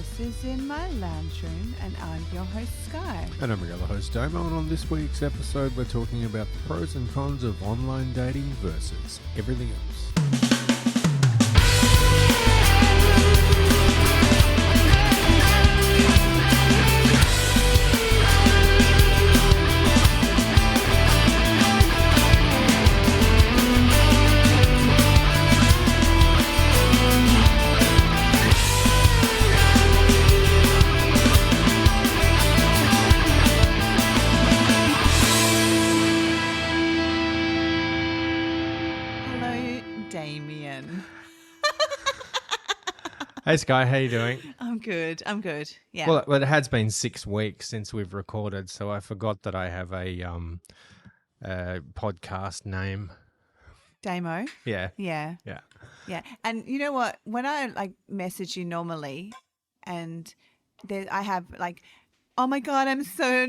This is In My Lounge Room, and I'm your host, Sky. And I'm your other host, Domo, and on this week's episode, we're talking about the pros and cons of online dating versus everything else. Hey Sky, how you doing? I'm good. Yeah. Well, it has been 6 weeks since we've recorded, so I forgot that I have a podcast name. Damo. Yeah. Yeah. Yeah. Yeah. And you know what? When I message you normally, and I have oh my God, I'm so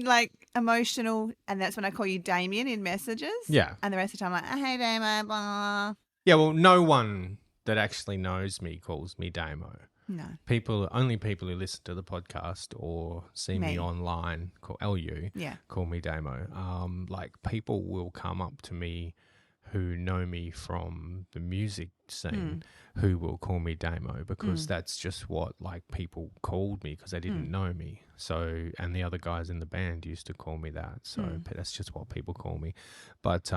emotional, and that's when I call you Damien in messages. Yeah. And the rest of the time, I'm like, hey Damo, blah. Yeah. Well, no one that actually knows me calls me Damo. No. Only people who listen to the podcast or see me online, call LU, call me Damo. People will come up to me who know me from the music scene who will call me Damo because that's just what people called me because they didn't know me. So, and the other guys in the band used to call me that. So that's just what people call me. But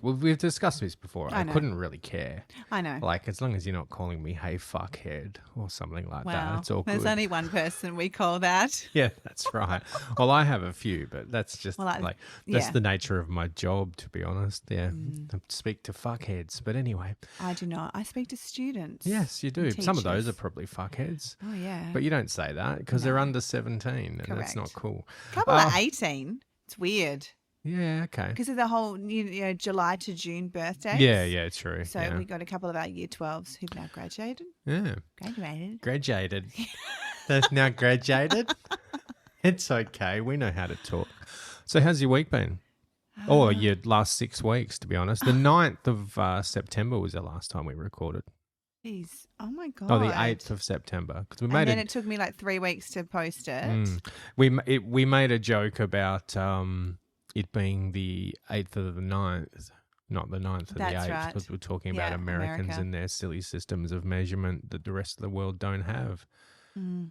we've discussed this before. I couldn't really care. I know. As long as you're not calling me, hey, fuckhead or something like that, it's all good. There's only one person we call that. Yeah, that's right. Well, I have a few, but that's just that's the nature of my job, to be honest. Yeah, I speak to fuckheads. But anyway. I do not. I speak to students. Yes, you do. Some of those are probably fuckheads. Oh, yeah. But you don't say that because they're under 17 and Correct. that's not cool. A couple are 18. It's weird. Yeah, okay. Because of the whole July to June birthdays. Yeah, true. So we got a couple of our year 12s who've now graduated. Yeah. Graduated. They've now graduated. It's okay. We know how to talk. So how's your week been? Your last 6 weeks, to be honest. The 9th of September was the last time we recorded. Jeez. Oh, my God. Oh, the 8th of September. And then it took me 3 weeks to post it. We made a joke about it being the 8th of the 9th, not the 9th of the 8th, right. because we're talking about Americans and their silly systems of measurement that the rest of the world don't have,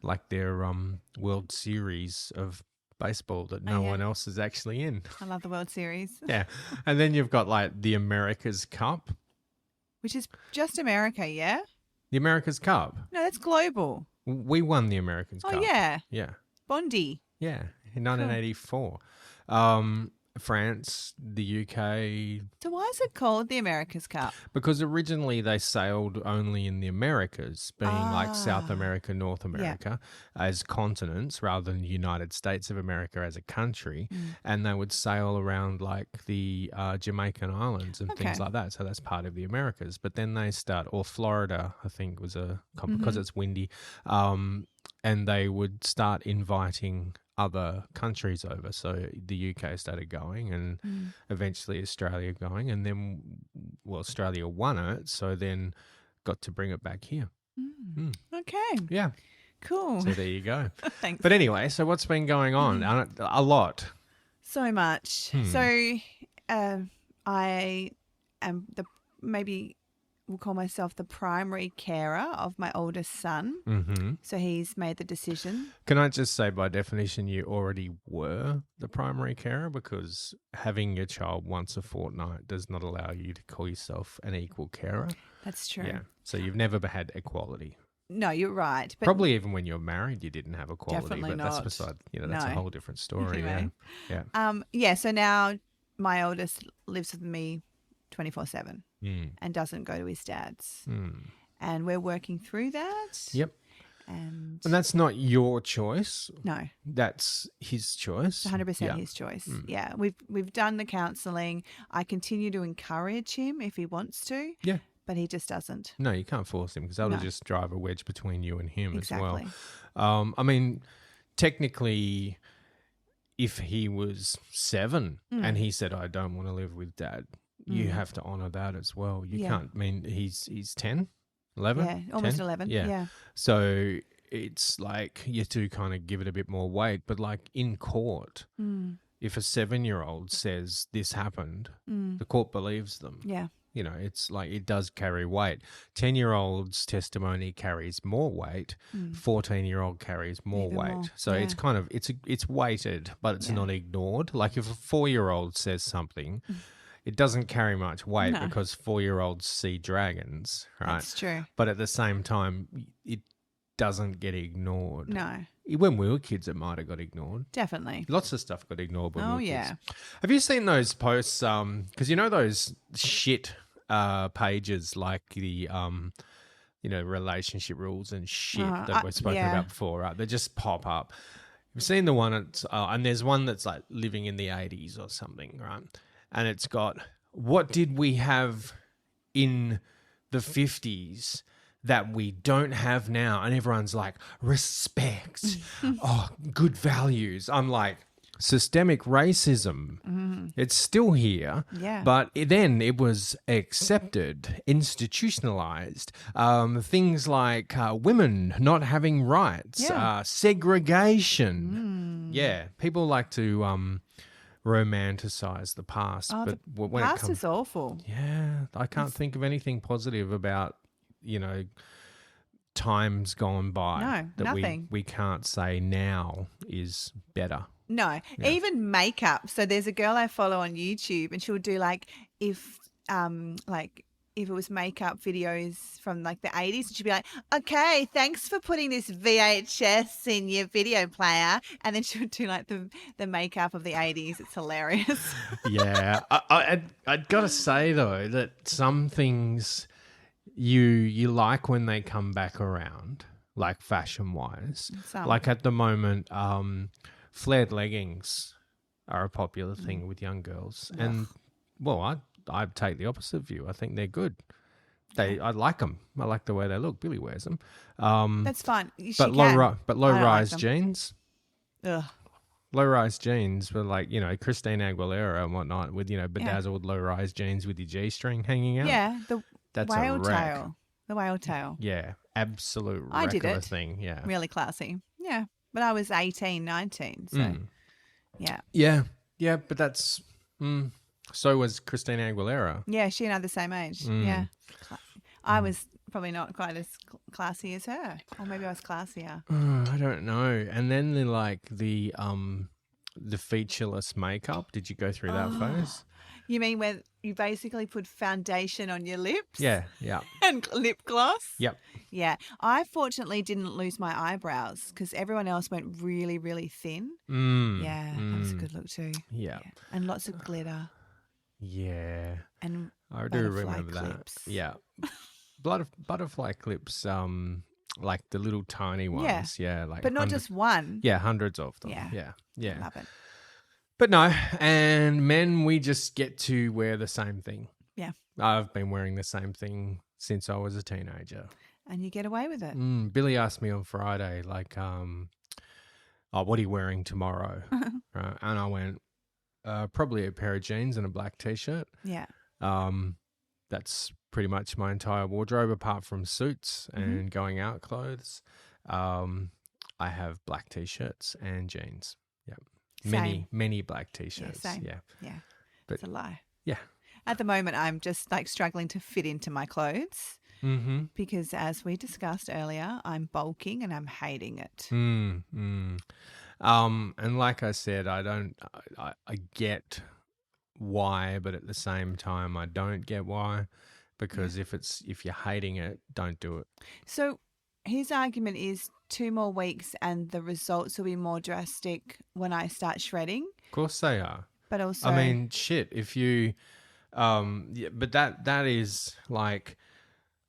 like their World Series of baseball that no one else is actually in. I love the World Series. Yeah. And then you've got the America's Cup. Which is just America, yeah? The America's Cup. No, that's global. We won the America's Cup. Oh, yeah. Yeah. Bondi. Yeah, in 1984. France, the UK. So why is it called the America's Cup? Because originally they sailed only in the Americas, being South America, North America, as continents rather than the United States of America as a country. And they would sail around the Jamaican islands and things like that. So that's part of the Americas. But then they or Florida, I think, was because it's windy. And they would start inviting other countries over. So the UK started going and eventually Australia going. And then, Australia won it. So then got to bring it back here. Okay. Yeah. Cool. So there you go. Thanks. But anyway, so what's been going on? A lot. So much. So I am we'll call myself the primary carer of my oldest son. So he's made the decision. Can I just say, by definition, you already were the primary carer because having your child once a fortnight does not allow you to call yourself an equal carer. That's true. Yeah. So you've never had equality. No, you're right. But probably even when you're married, you didn't have equality. Definitely but not. That's beside, that's a whole different story. Anyway. Yeah. So now my oldest lives with me 24/7 and doesn't go to his dad's. And we're working through that. Yep. And that's not your choice. No. That's his choice. It's 100% his choice. Yeah. We've done the counselling. I continue to encourage him if he wants to. Yeah. But he just doesn't. No, you can't force him because that'll just drive a wedge between you and him as well. Exactly. Technically, if he was 7 and he said, I don't want to live with dad, you have to honour that as well. You can't. He's 10, 11? Yeah, almost 10? 11. Yeah. Yeah. So it's like you do kind of give it a bit more weight. But like in court, if a 7-year-old says this happened, the court believes them. Yeah. You know, it's like it does carry weight. 10-year-old's testimony carries more weight. 14-year-old carries more Even weight. more, So yeah. it's kind of it's weighted, but it's not ignored. Like if a 4-year-old says something, it doesn't carry much weight No. because 4-year-olds see dragons, right? That's true. But at the same time, it doesn't get ignored. No, When we were kids, it might have got ignored. definitely. Lots of stuff got ignored when we were yeah. kids. Have you seen those posts? Because you know those shit pages like the relationship rules and shit that we've spoken about before, right? They just pop up. You've seen the one that's, and there's one that's like living in the 80s or something, right? And it's got, what did we have in the 50s that we don't have now? And everyone's like, respect, good values. I'm like, systemic racism, it's still here, but then it was accepted, institutionalized. Things like women not having rights, segregation. Yeah, people like to romanticize the past, but the when past is awful. Yeah, I can't think of anything positive about, times gone by. No, that nothing. We can't say now is better. No, even makeup. So there's a girl I follow on YouTube, and she'll do if it was makeup videos from like the 80s, and she'd be like, okay, thanks for putting this VHS in your video player. And then she would do like the makeup of the 80s. It's hilarious. Yeah. I'd got to say, though, that some things you like when they come back around, like fashion-wise. Like at the moment, flared leggings are a popular thing with young girls. And, well, I take the opposite view. I think they're good. I like them. I like the way they look. Billy wears them. That's fine. But low-rise jeans. Ugh. Low-rise jeans were like, Christina Aguilera and whatnot with, bedazzled low-rise jeans with your G-string hanging out. Yeah, That's whale a wreck. tail. The whale tail. Yeah, absolute wreck I did of a it. thing. Yeah. Really classy. Yeah. But I was 18, 19. So, yeah. Yeah, but that's... So was Christina Aguilera. Yeah, she and I are the same age. Yeah. I was probably not quite as classy as her. Or maybe I was classier. I don't know. And then the featureless makeup. Did you go through that phase? You mean where you basically put foundation on your lips? Yeah. And lip gloss? Yep. Yeah. I fortunately didn't lose my eyebrows because everyone else went really, really thin. Yeah, that was a good look too. Yeah. And lots of glitter. Yeah. And I do remember clips. that. Yeah. Butterfly clips, like the little tiny ones. Yeah. But not just one. Yeah, hundreds of them. Yeah. Yeah. Love it. But no, and men, we just get to wear the same thing. Yeah. I've been wearing the same thing since I was a teenager. And you get away with it. Billy asked me on Friday, like, what are you wearing tomorrow? Right. And I went, probably a pair of jeans and a black T-shirt. Yeah. That's pretty much my entire wardrobe apart from suits and going out clothes. I have black T-shirts and jeans. Yep. Same. Many black T-shirts. Yeah, same. Yeah. Yeah. But, it's a lie. Yeah. At the moment, I'm just like struggling to fit into my clothes because, as we discussed earlier, I'm bulking and I'm hating it. And like I said, I get why, but at the same time, I don't get why, because if you're hating it, don't do it. So his argument is 2 more weeks and the results will be more drastic when I start shredding. Of course they are. But also, I mean, shit, if you, but that is like,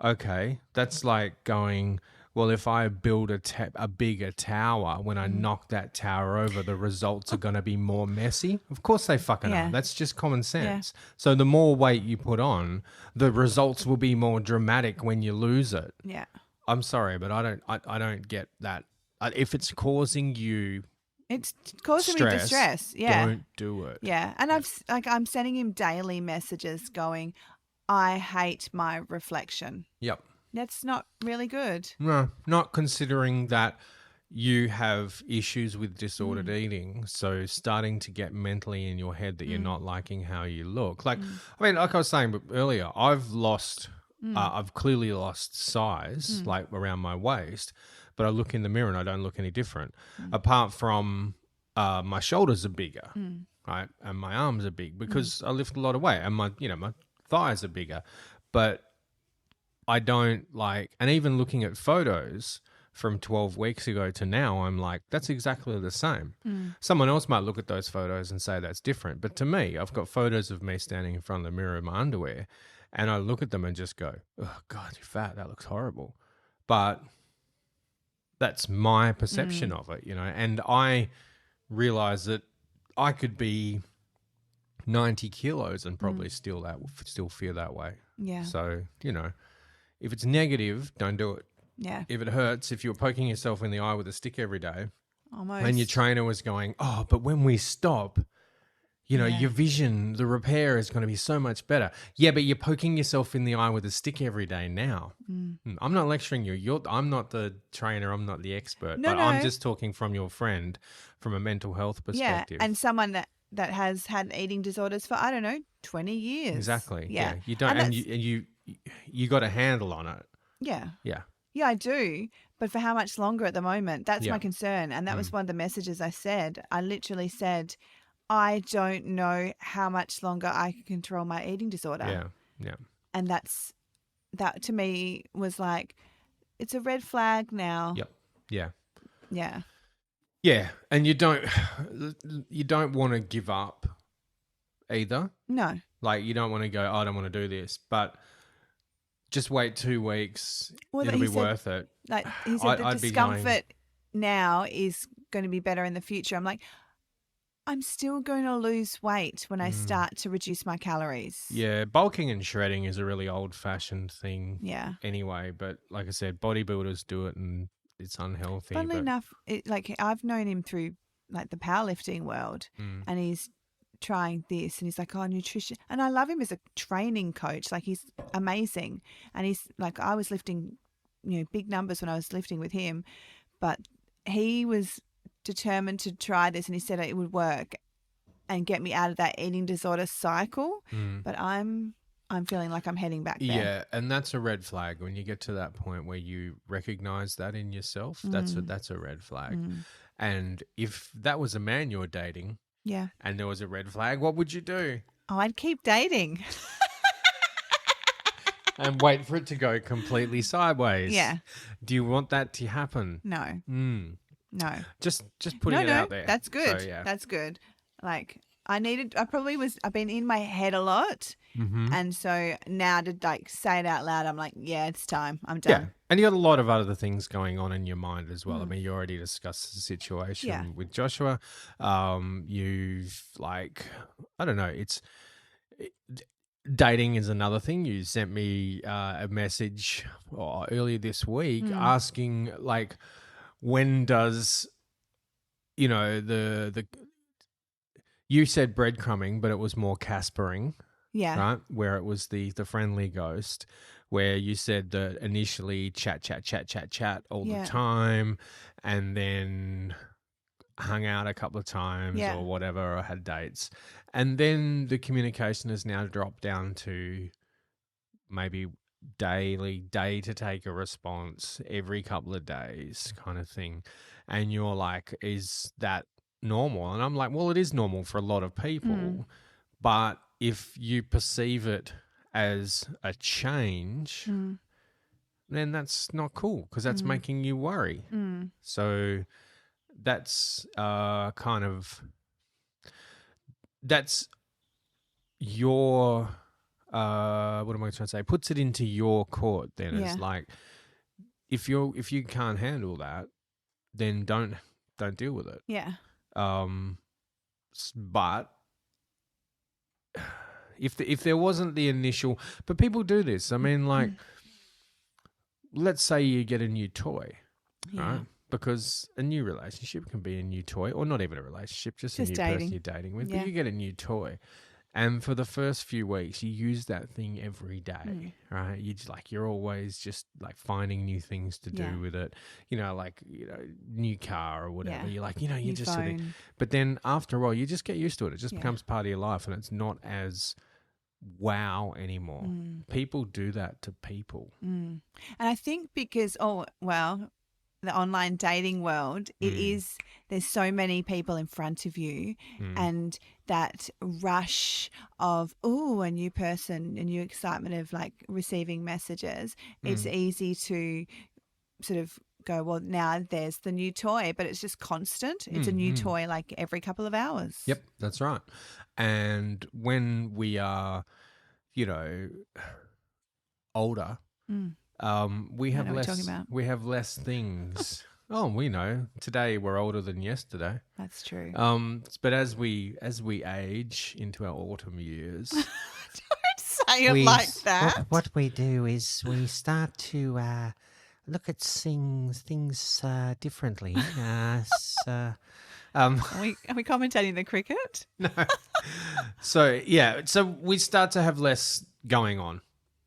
okay, that's like going, well, if I build a bigger tower, when I knock that tower over, the results are going to be more messy. Of course they fucking are. That's just common sense. Yeah. So the more weight you put on, the results will be more dramatic when you lose it. Yeah. I'm sorry, but I don't get that. If it's causing you it's causing me distress. Yeah. Don't do it. Yeah. And I'm sending him daily messages going, I hate my reflection. Yep. That's not really good. No, not considering that you have issues with disordered eating. So starting to get mentally in your head that you're not liking how you look. Like, I mean, like I was saying earlier, I've clearly lost size, like around my waist, but I look in the mirror and I don't look any different. Apart from my shoulders are bigger, right? And my arms are big because I lift a lot of weight, and my thighs are bigger. But I don't like, and even looking at photos from 12 weeks ago to now, I'm like, that's exactly the same. Someone else might look at those photos and say that's different. But to me, I've got photos of me standing in front of the mirror in my underwear, and I look at them and just go, oh, God, you're fat. That looks horrible. But that's my perception of it, and I realize that I could be 90 kilos and probably still feel that way. Yeah. So, if it's negative, don't do it. Yeah. If it hurts, if you're poking yourself in the eye with a stick every day, Almost. and your trainer was going, oh, but when we stop, your vision, the repair is going to be so much better. Yeah, but you're poking yourself in the eye with a stick every day now. I'm not lecturing you. I'm not the trainer. I'm not the expert. No. I'm just talking from your friend from a mental health perspective. Yeah, and someone that has had eating disorders for, I don't know, 20 years. Exactly. Yeah. You don't, and you got a handle on it. Yeah. Yeah. Yeah, I do. But for how much longer at the moment? That's Yeah. my concern. And that was one of the messages I said. I literally said, I don't know how much longer I can control my eating disorder. Yeah. Yeah. And that to me was like, it's a red flag now. Yep. Yeah. Yeah. Yeah. And you don't want to give up either. No. Like, you don't want to go, oh, I don't want to do this. But just wait 2 weeks. Well, it'll he be said- worth it. Like he said, the I'd be going- discomfort now is going to be better in the future. I'm like, I'm still going to lose weight when I start to reduce my calories. Yeah, bulking and shredding is a really old-fashioned thing Yeah. anyway. But like I said, bodybuilders do it and it's unhealthy. Funnily enough, I've known him through like the powerlifting world, and he's trying this, and he's like, oh, nutrition. And I love him as a training coach. Like, he's amazing. And he's like, I was lifting, big numbers when I was lifting with him, but he was determined to try this, and he said it would work and get me out of that eating disorder cycle. But I'm feeling like I'm heading back there. Yeah, and that's a red flag when you get to that point where you recognize that in yourself. That's a red flag. And if that was a man you're dating, yeah, and there was a red flag, what would you do? Oh, I'd keep dating. And wait for it to go completely sideways. Yeah. Do you want that to happen? No. No. Just putting it out there. That's good. So, yeah. That's good. Like, I've been in my head a lot. And so now to say it out loud, I'm like, yeah, it's time. I'm done. Yeah. And you got a lot of other things going on in your mind as well. I mean, you already discussed the situation with Joshua. You've I don't know, dating is another thing. You sent me a message earlier this week asking, like, when does, the you said breadcrumbing, but it was more Caspering. Yeah. Right? Where it was the friendly ghost, where you said that initially chat all the time, and then hung out a couple of times or whatever, or had dates. And then the communication has now dropped down to maybe day to take a response every couple of days kind of thing. And you're like, is that normal? And I'm like, well, it is normal for a lot of people, but if you perceive it as a change, then that's not cool, because that's making you worry. So that's that's your what am I trying to say? Puts it into your court then. It's like, if you can't handle that, then don't deal with it. Yeah. But if there wasn't the initial, but people do this. I mean, like, let's say you get a new toy, right? Because a new relationship can be a new toy, or not even a relationship, just a new person dating. you're dating with. Yeah. But you get a new toy, And for the first few weeks, you use that thing every day, right? You're always just like finding new things to do with it, new car or whatever. Yeah. You're like, you New just phone. sitting. But then after a while, you just get used to it. It just becomes part of your life, and it's not as wow anymore. People do that to people. And I think because, the online dating world, there's so many people in front of you, and that rush of, a new person, a new excitement of like receiving messages, it's easy to sort of go, well, now there's the new toy, but it's just constant. It's a new toy like every couple of hours. Yep, that's right. And when we are, older, we have less things. Oh, we know. Today we're older than yesterday. That's true. But as we age into our autumn years, don't say it like that. What we do is we start to look at things differently. Are we commentating the cricket? No. So we start to have less going on.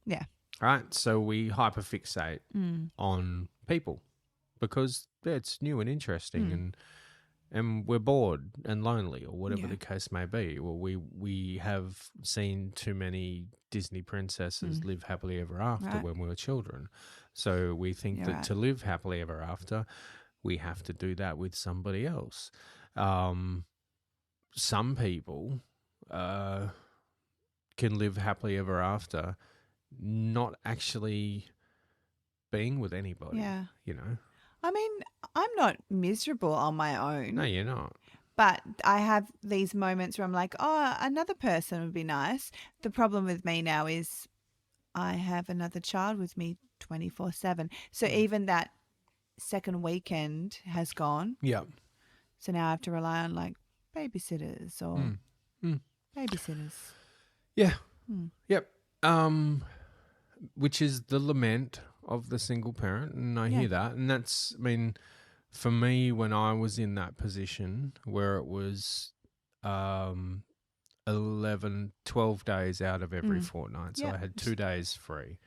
Yeah. Right? So we hyperfixate on people because it's new and interesting and we're bored and lonely or whatever the case may be. Well, we have seen too many Disney princesses live happily ever after when we were children. So we think that to live happily ever after, we have to do that with somebody else. Some people can live happily ever after not actually being with anybody. Yeah. I mean, I'm not miserable on my own. No, you're not. But I have these moments where I'm like, another person would be nice. The problem with me now is I have another child with me 24/7. So even that second weekend has gone. Yeah. So now I have to rely on like babysitters or babysitters. Yeah. Yep. Which is the lament of the single parent, and I hear that. And that's, for me, when I was in that position where it was 11, 12 days out of every fortnight. So I had 2 days free,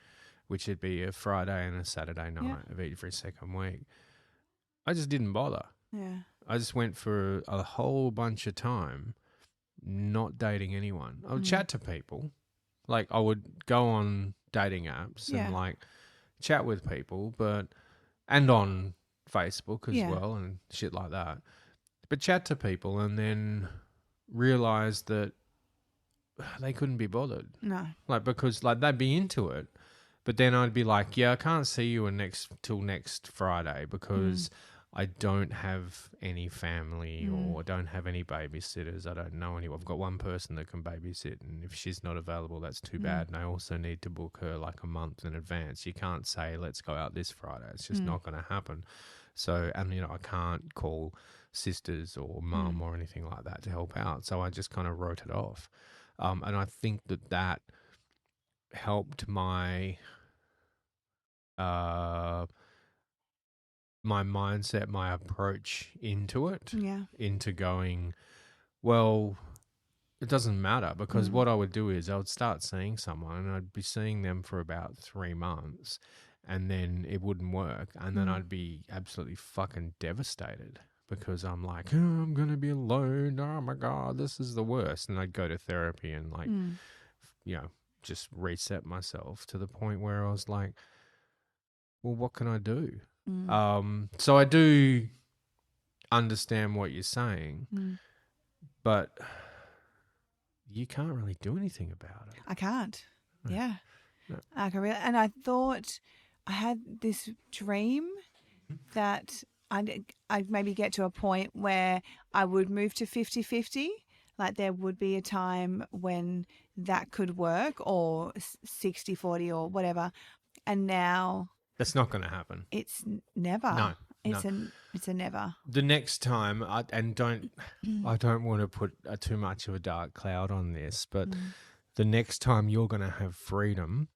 which would be a Friday and a Saturday night of every second week. I just didn't bother. Yeah. I just went for a whole bunch of time not dating anyone. I would chat to people. Like I would go on dating apps and like chat with people, and on Facebook as well and shit like that. But chat to people and then realize that they couldn't be bothered. No. Because they'd be into it. But then I'd be like, I can't see you till next Friday because I don't have any family or don't have any babysitters. I don't know anyone. I've got one person that can babysit, and if she's not available, that's too bad. And I also need to book her like a month in advance. You can't say, let's go out this Friday. It's just not going to happen. So, and I can't call sisters or mum or anything like that to help out. So I just kind of wrote it off. And I think that helped my my mindset, my approach into it, into going, well, it doesn't matter because what I would do is I would start seeing someone and I'd be seeing them for about 3 months and then it wouldn't work. And then I'd be absolutely fucking devastated because I'm like, I'm going to be alone. Oh my God, this is the worst. And I'd go to therapy and just reset myself to the point where I was like, well, what can I do? So I do understand what you're saying, but you can't really do anything about it. I can't. No. Yeah. No. I can really, and I thought I had this dream that I'd maybe get to a point where I would move to 50-50. Like there would be a time when that could work, or 60-40 or whatever. And now that's not going to happen. It's never. No. It's a never. The next time, I don't want to put too much of a dark cloud on this, but the next time you're going to have freedom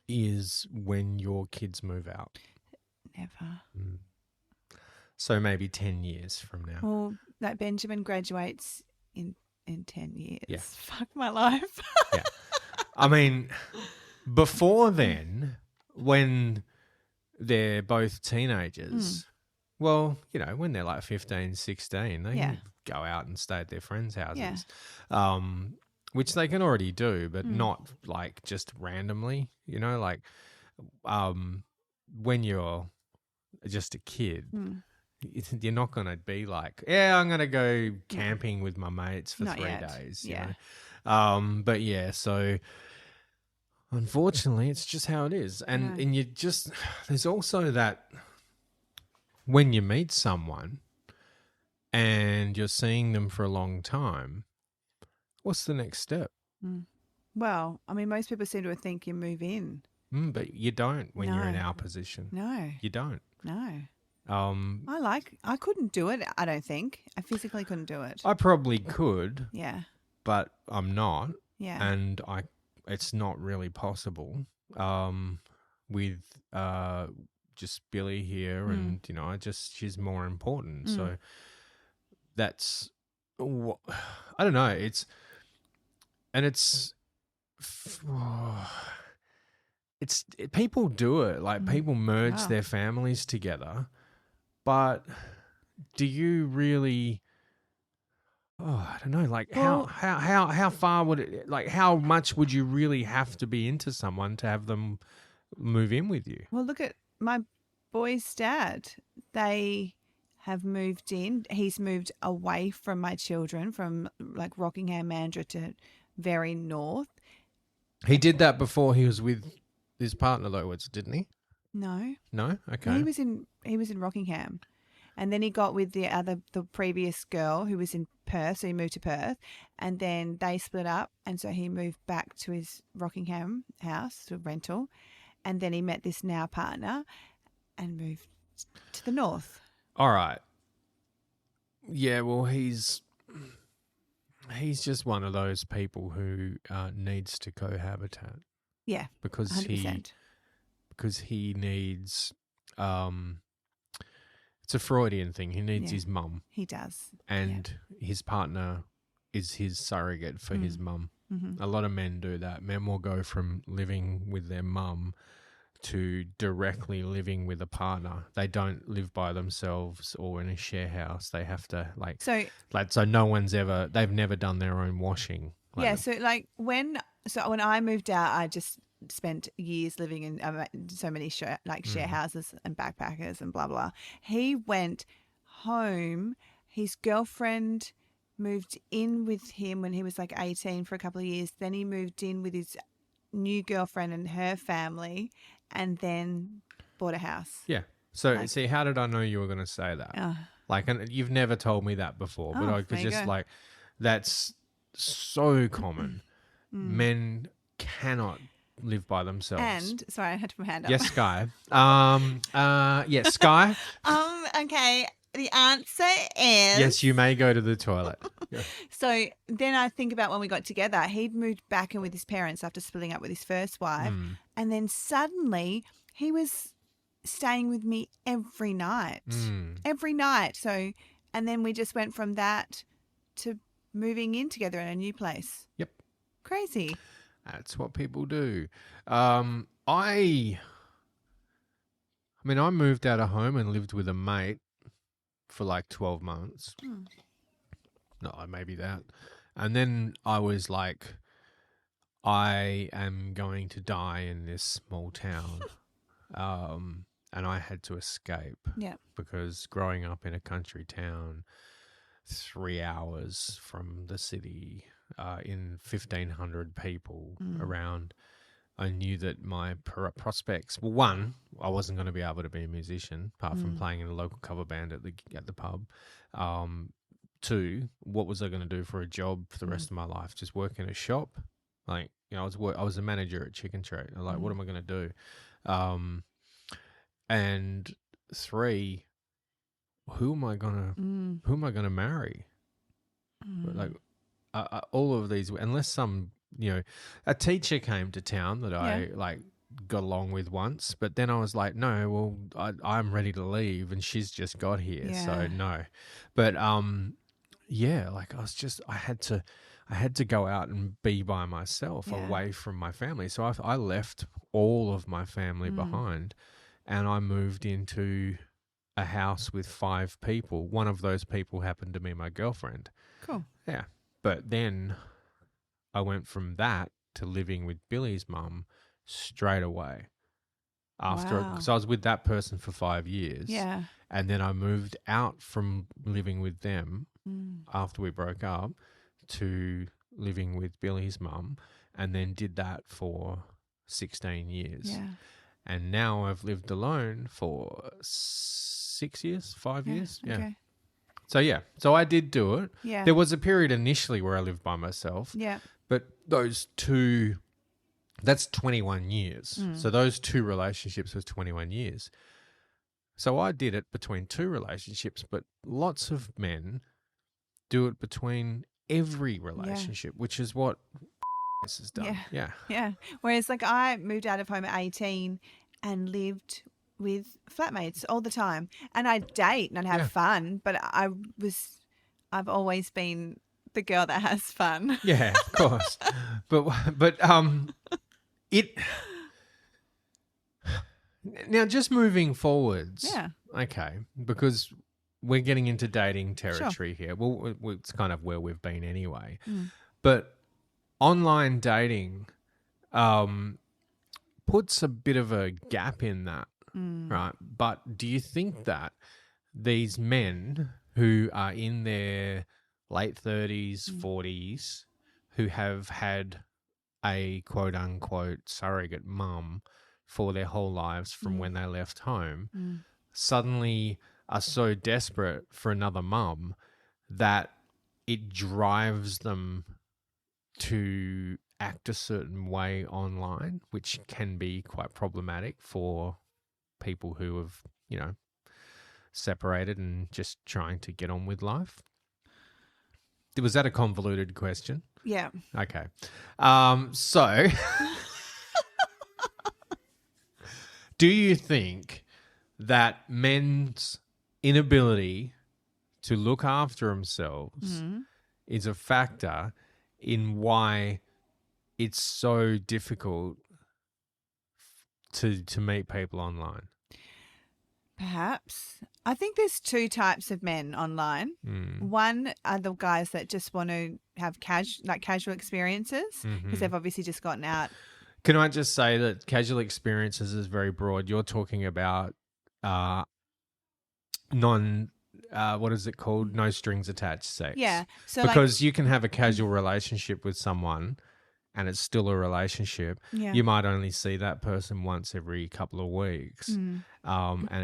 is when your kids move out. Never. So maybe 10 years from now. Well, that Benjamin graduates in in 10 years. Yeah. Fuck my life. Yeah. I mean, before then, when they're both teenagers, well, you know, when they're like 15, 16, they can go out and stay at their friends' houses, which they can already do, but not like just randomly, you know, like when you're just a kid, you're not going to be like, yeah, I'm going to go camping with my mates for Not 3 yet. days. Yeah. You know? But yeah, so unfortunately, it's just how it is. And you just, there's also that when you meet someone and you're seeing them for a long time, what's the next step? Well, I mean, most people seem to think you move in. But you don't when you're in No. our position. No. You don't. No. I I couldn't do it, I don't think. I physically couldn't do it. probably could, Yeah. but I'm not. Yeah. And it's not really possible with just Billy here, and you know, she's more important. So that's I don't know. People do it, like people merge their families together, but do you really? Oh, I don't know. Like how far would it? Like how much would you really have to be into someone to have them move in with you? Well, look at my boy's dad. They have moved in. He's moved away from my children, from like Rockingham, Mandurah to very north. He did that before he was with his partner, though, didn't he? No. No? Okay. No, he was in Rockingham. And then he got with the previous girl who was in Perth, so he moved to Perth, and then they split up, and so he moved back to his Rockingham house, to rental, and then he met this now partner and moved to the north. All right. Yeah, well, he's just one of those people who needs to cohabitate. Yeah, because 100%. he needs it's a Freudian thing. He needs his mum. He does. And his partner is his surrogate for his mum. Mm-hmm. A lot of men do that. Men will go from living with their mum to directly living with a partner. They don't live by themselves or in a share house. They have to so they've never done their own washing. So when I moved out, I just spent years living in so many share houses and backpackers and blah blah. He went home. His girlfriend moved in with him when he was like 18 for a couple of years. Then he moved in with his new girlfriend and her family, and then bought a house. Yeah. So see, how did I know you were going to say that? And you've never told me that before, but I could just that's so common. Men cannot live by themselves. And sorry, I had to put my hand up. Yes, Sky. Yes, Sky. Okay. The answer is yes. You may go to the toilet. Yeah. So then I think about when we got together. He'd moved back in with his parents after splitting up with his first wife, and then suddenly he was staying with me every night. Every night. So, and then we just went from that to moving in together in a new place. Yep. Crazy. That's what people do. I moved out of home and lived with a mate for like 12 months. No, maybe that. And then I was like, I am going to die in this small town. And I had to escape. Yeah. Because growing up in a country town, 3 hours from the city, in 1,500 people around, I knew that my prospects. Well, one, I wasn't going to be able to be a musician apart from playing in a local cover band at the pub. Two, what was I going to do for a job for the rest of my life? Just work in a shop? Like, you know, I was a manager at Chicken Tray. Like, what am I going to do? And three, who am I gonna marry? Like, all of these, unless some, you know, a teacher came to town that I got along with once, but then I was like, no, well, I'm ready to leave, and she's just got here, so no. But yeah, like I had to go out and be by myself, Yeah. away from my family. So I left all of my family behind, and I moved into a house with 5 people. One of those people happened to be my girlfriend. Cool. Yeah. But then I went from that to living with Billy's mum straight away. Wow. So I was with that person for 5 years. Yeah. And then I moved out from living with them after we broke up to living with Billy's mum, and then did that for 16 years. Yeah. And now I've lived alone for 6 years, 5 years. Yeah. Okay. So I did do it. Yeah. There was a period initially where I lived by myself. Yeah. But that's 21 years. So those 2 relationships was 21 years. So I did it between 2 relationships, but lots of men do it between every relationship, which is what has done. Yeah. Yeah. Whereas like I moved out of home at 18 and lived with flatmates all the time, and I'd date and I'd have fun, but I've always been the girl that has fun. Yeah, of course. but it now just moving forwards. Yeah. Okay, because we're getting into dating territory here. Well, it's kind of where we've been anyway. But online dating puts a bit of a gap in that, right? But do you think that these men who are in their late 30s, 40s, who have had a quote-unquote surrogate mum for their whole lives from when they left home, suddenly are so desperate for another mum that it drives them to act a certain way online, which can be quite problematic for people who have, separated and just trying to get on with life? Was that a convoluted question? Yeah. Okay. So do you think that men's inability to look after themselves is a factor in why it's so difficult to meet people online? Perhaps. I think there's 2 types of men online. One are the guys that just want to have casual experiences because they've obviously just gotten out. Can I just say that casual experiences is very broad? You're talking about what is it called? No strings attached sex. Yeah. So because you can have a casual relationship with someone and it's still a relationship. Yeah. You might only see that person once every couple of weeks. And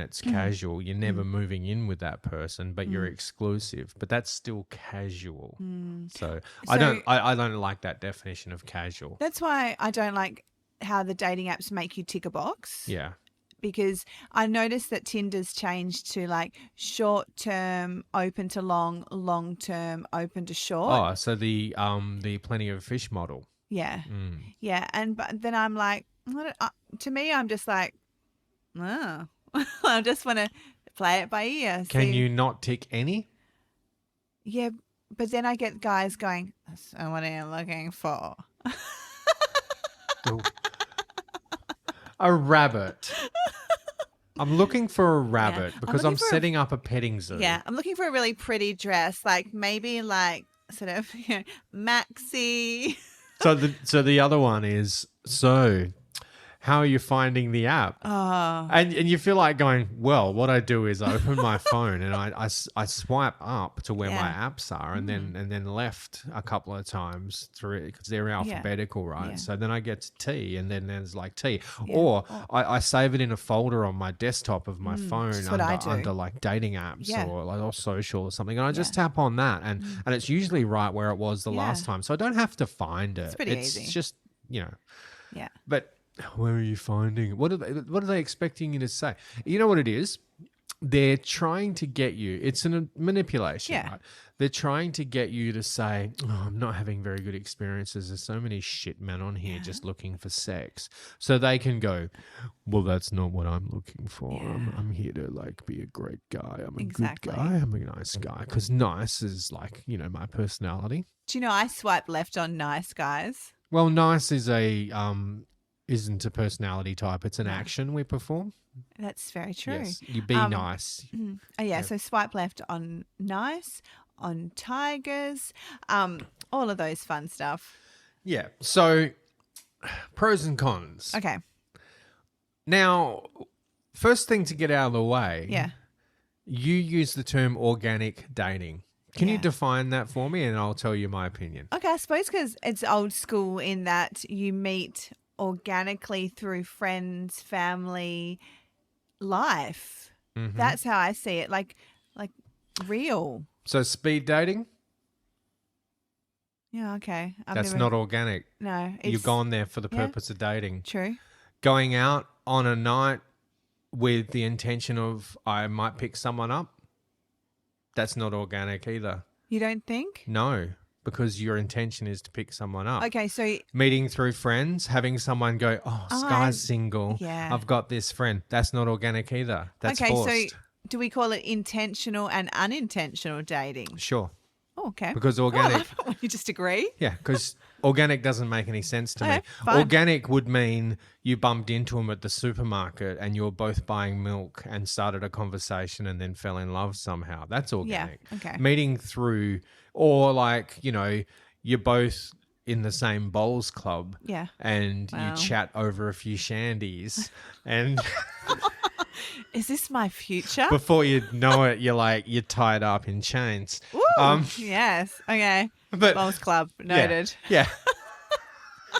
it's casual. You're never moving in with that person, but you're exclusive. But that's still casual. So I don't like that definition of casual. That's why I don't like how the dating apps make you tick a box. Yeah. Because I noticed that Tinder's changed to like short term open to long, long term open to short. Oh, so the Plenty of Fish model. Yeah. Yeah. But then I'm like, to me, I'm just like, oh, I just want to play it by ear. Can you not tick any? Yeah. But then I get guys going, so what are you looking for? A rabbit. I'm looking for a rabbit because I'm setting up a petting zoo. Yeah. I'm looking for a really pretty dress, like maybe like sort of maxi. So the other one is, how are you finding the app? Oh. And you feel like going, well, what I do is I open my phone and I swipe up to where my apps are and then left a couple of times through because they're alphabetical, right? Yeah. So then I get to T and then there's like T. Yeah. Or I save it in a folder on my desktop of my phone under like dating apps or like or social or something. And I just tap on that and it's usually right where it was the last time. So I don't have to find it. It's pretty easy. It's just, Yeah. But where are you finding it? What are they expecting you to say? You know what it is? they're trying to get you. It's a manipulation, Yeah. right? They're trying to get you to say, "Oh, I'm not having very good experiences. There's so many shit men on here just looking for sex," so they can go, "Well, that's not what I'm looking for. I'm here to like be a great guy. I'm a Exactly. good guy. I'm a nice guy." Because nice is like my personality. Do you know I swipe left on nice guys? Well, nice is isn't a personality type. It's an action we perform. That's very true. Yes, you be nice. Oh, yeah. So swipe left on nice, on tigers, all of those fun stuff. Yeah. So, pros and cons. Okay. Now, first thing to get out of the way. Yeah. You use the term organic dating. Can you Yeah. define that for me, and I'll tell you my opinion. Okay. I suppose because it's old school in that you meet organically through friends, family, life. Mm-hmm. That's how I see it. Like real. So, speed dating. Yeah. Okay. That's not organic. No. You've It's gone there for the purpose of dating. true. Going out on a night with the intention of I might pick someone up. That's not organic either. You don't think? No, because your intention is to pick someone up. Okay. So Meeting through friends, having someone go, "Oh, Sky's single. yeah. I've got this friend." That's not organic either. That's okay. forced. So do we call it intentional and unintentional dating? Sure. Oh, okay. Because Oh, I organic, love it when you just agree. yeah, because organic doesn't make any sense to me. Okay, fine. Organic would mean you bumped into them at the supermarket and you were both buying milk and started a conversation and then fell in love somehow. That's organic. okay. Meeting through, or like, you're both in the same bowls club. Yeah. And Wow. you chat over a few shandies and Is this my future? before you know it, you're tied up in chains. Woo! Yes. Okay. But Bowls Club. yeah, Noted. Yeah.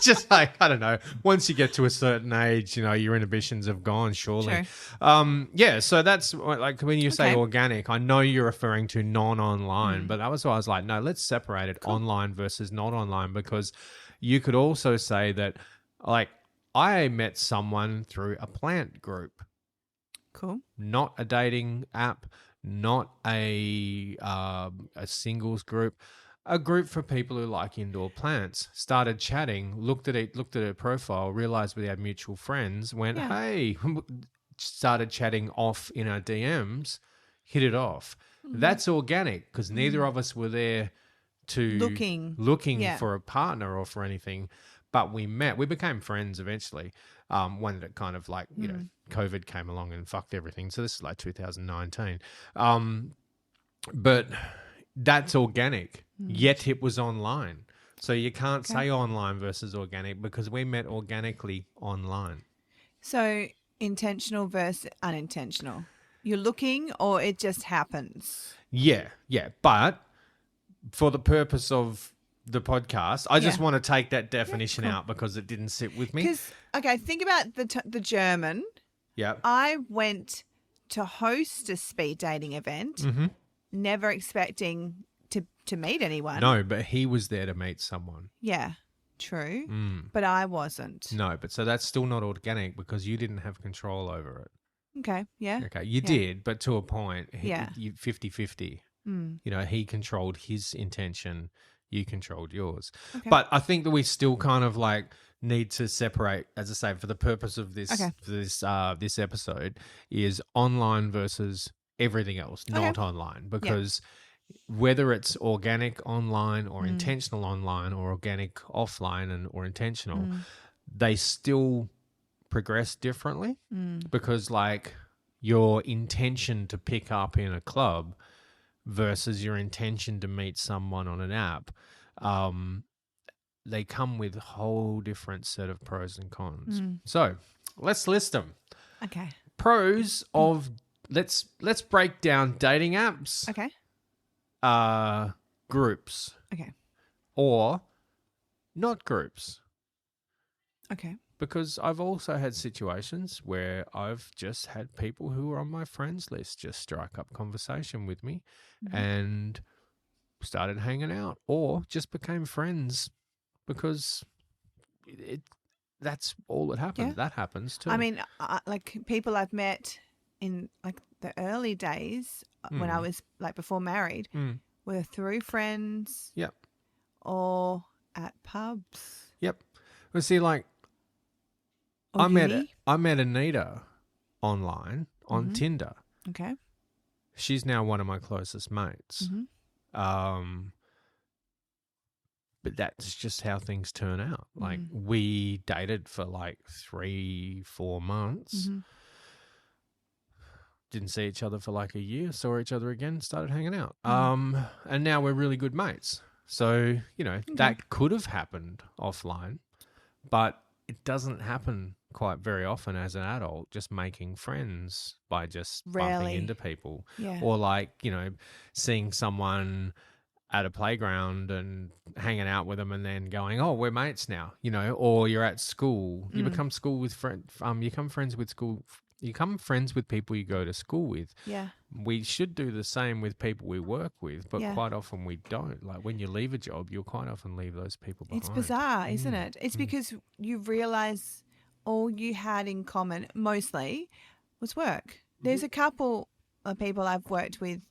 Just like, I don't know, once you get to a certain age, your inhibitions have gone, surely. Sure. So that's like when you say Okay. organic, I know you're referring to non-online, but that was why I was like, no, let's separate it online versus not online, because you could also say that, like, I met someone through a plant group, Cool. not a dating app, not a singles group. A group for people who like indoor plants. Started chatting, looked at her profile, realized we had mutual friends, went, Yeah. hey, started chatting off in our DMs, hit it off. That's organic because neither of us were there to looking Yeah. for a partner or for anything, but we met. We became friends eventually when it kind of like, COVID came along and fucked everything. So this is like 2019. But that's organic, yet it was online. So you can't say online versus organic because we met organically online. So intentional versus unintentional. You're looking or it just happens? Yeah. But for the purpose of the podcast, I just Yeah. want to take that definition out because it didn't sit with me. Because, okay, think about the German. Yeah. I went to host a speed dating event, never expecting to meet anyone. No, but he was there to meet someone. Yeah, true. But I wasn't. No, but so that's still not organic because you didn't have control over it. Okay, yeah. Okay, you did, but to a point. Yeah. 50-50. He controlled his intention, you controlled yours. Okay. But I think that we still kind of like need to separate, as I say, for the purpose of this this episode, is online versus everything else, not online. Because whether it's organic online or intentional online or organic offline or intentional, they still progress differently because like your intention to pick up in a club versus your intention to meet someone on an app, they come with a whole different set of pros and cons. So let's list them. Okay. Pros of let's break down dating apps, Okay. groups, Okay. or not groups. Okay. Because I've also had situations where I've just had people who are on my friends list just strike up conversation with me and started hanging out or just became friends because that's all that happens. Yeah. That happens too. I mean, like people I've met in like the early days when I was like before married were through friends Yep. or at pubs. Yep. Well, see, like Or I uni. met Anita online on Tinder. Okay. She's now one of my closest mates. But that's just how things turn out. Like we dated for like 3-4 months. Didn't see each other for like a year, saw each other again, started hanging out. And now we're really good mates. So, you know, that could have happened offline, but it doesn't happen quite very often as an adult, just making friends by just bumping Rarely. into people. Yeah. Or like, you know, seeing someone at a playground and hanging out with them and then going, oh, we're mates now, you know, or you're at school, you become you become friends with people you go to school with. Yeah. We should do the same with people we work with, but Yeah. quite often we don't. Like when you leave a job, you'll quite often leave those people behind. It's bizarre, isn't it? It's because you realize all you had in common mostly was work. There's a couple of people I've worked with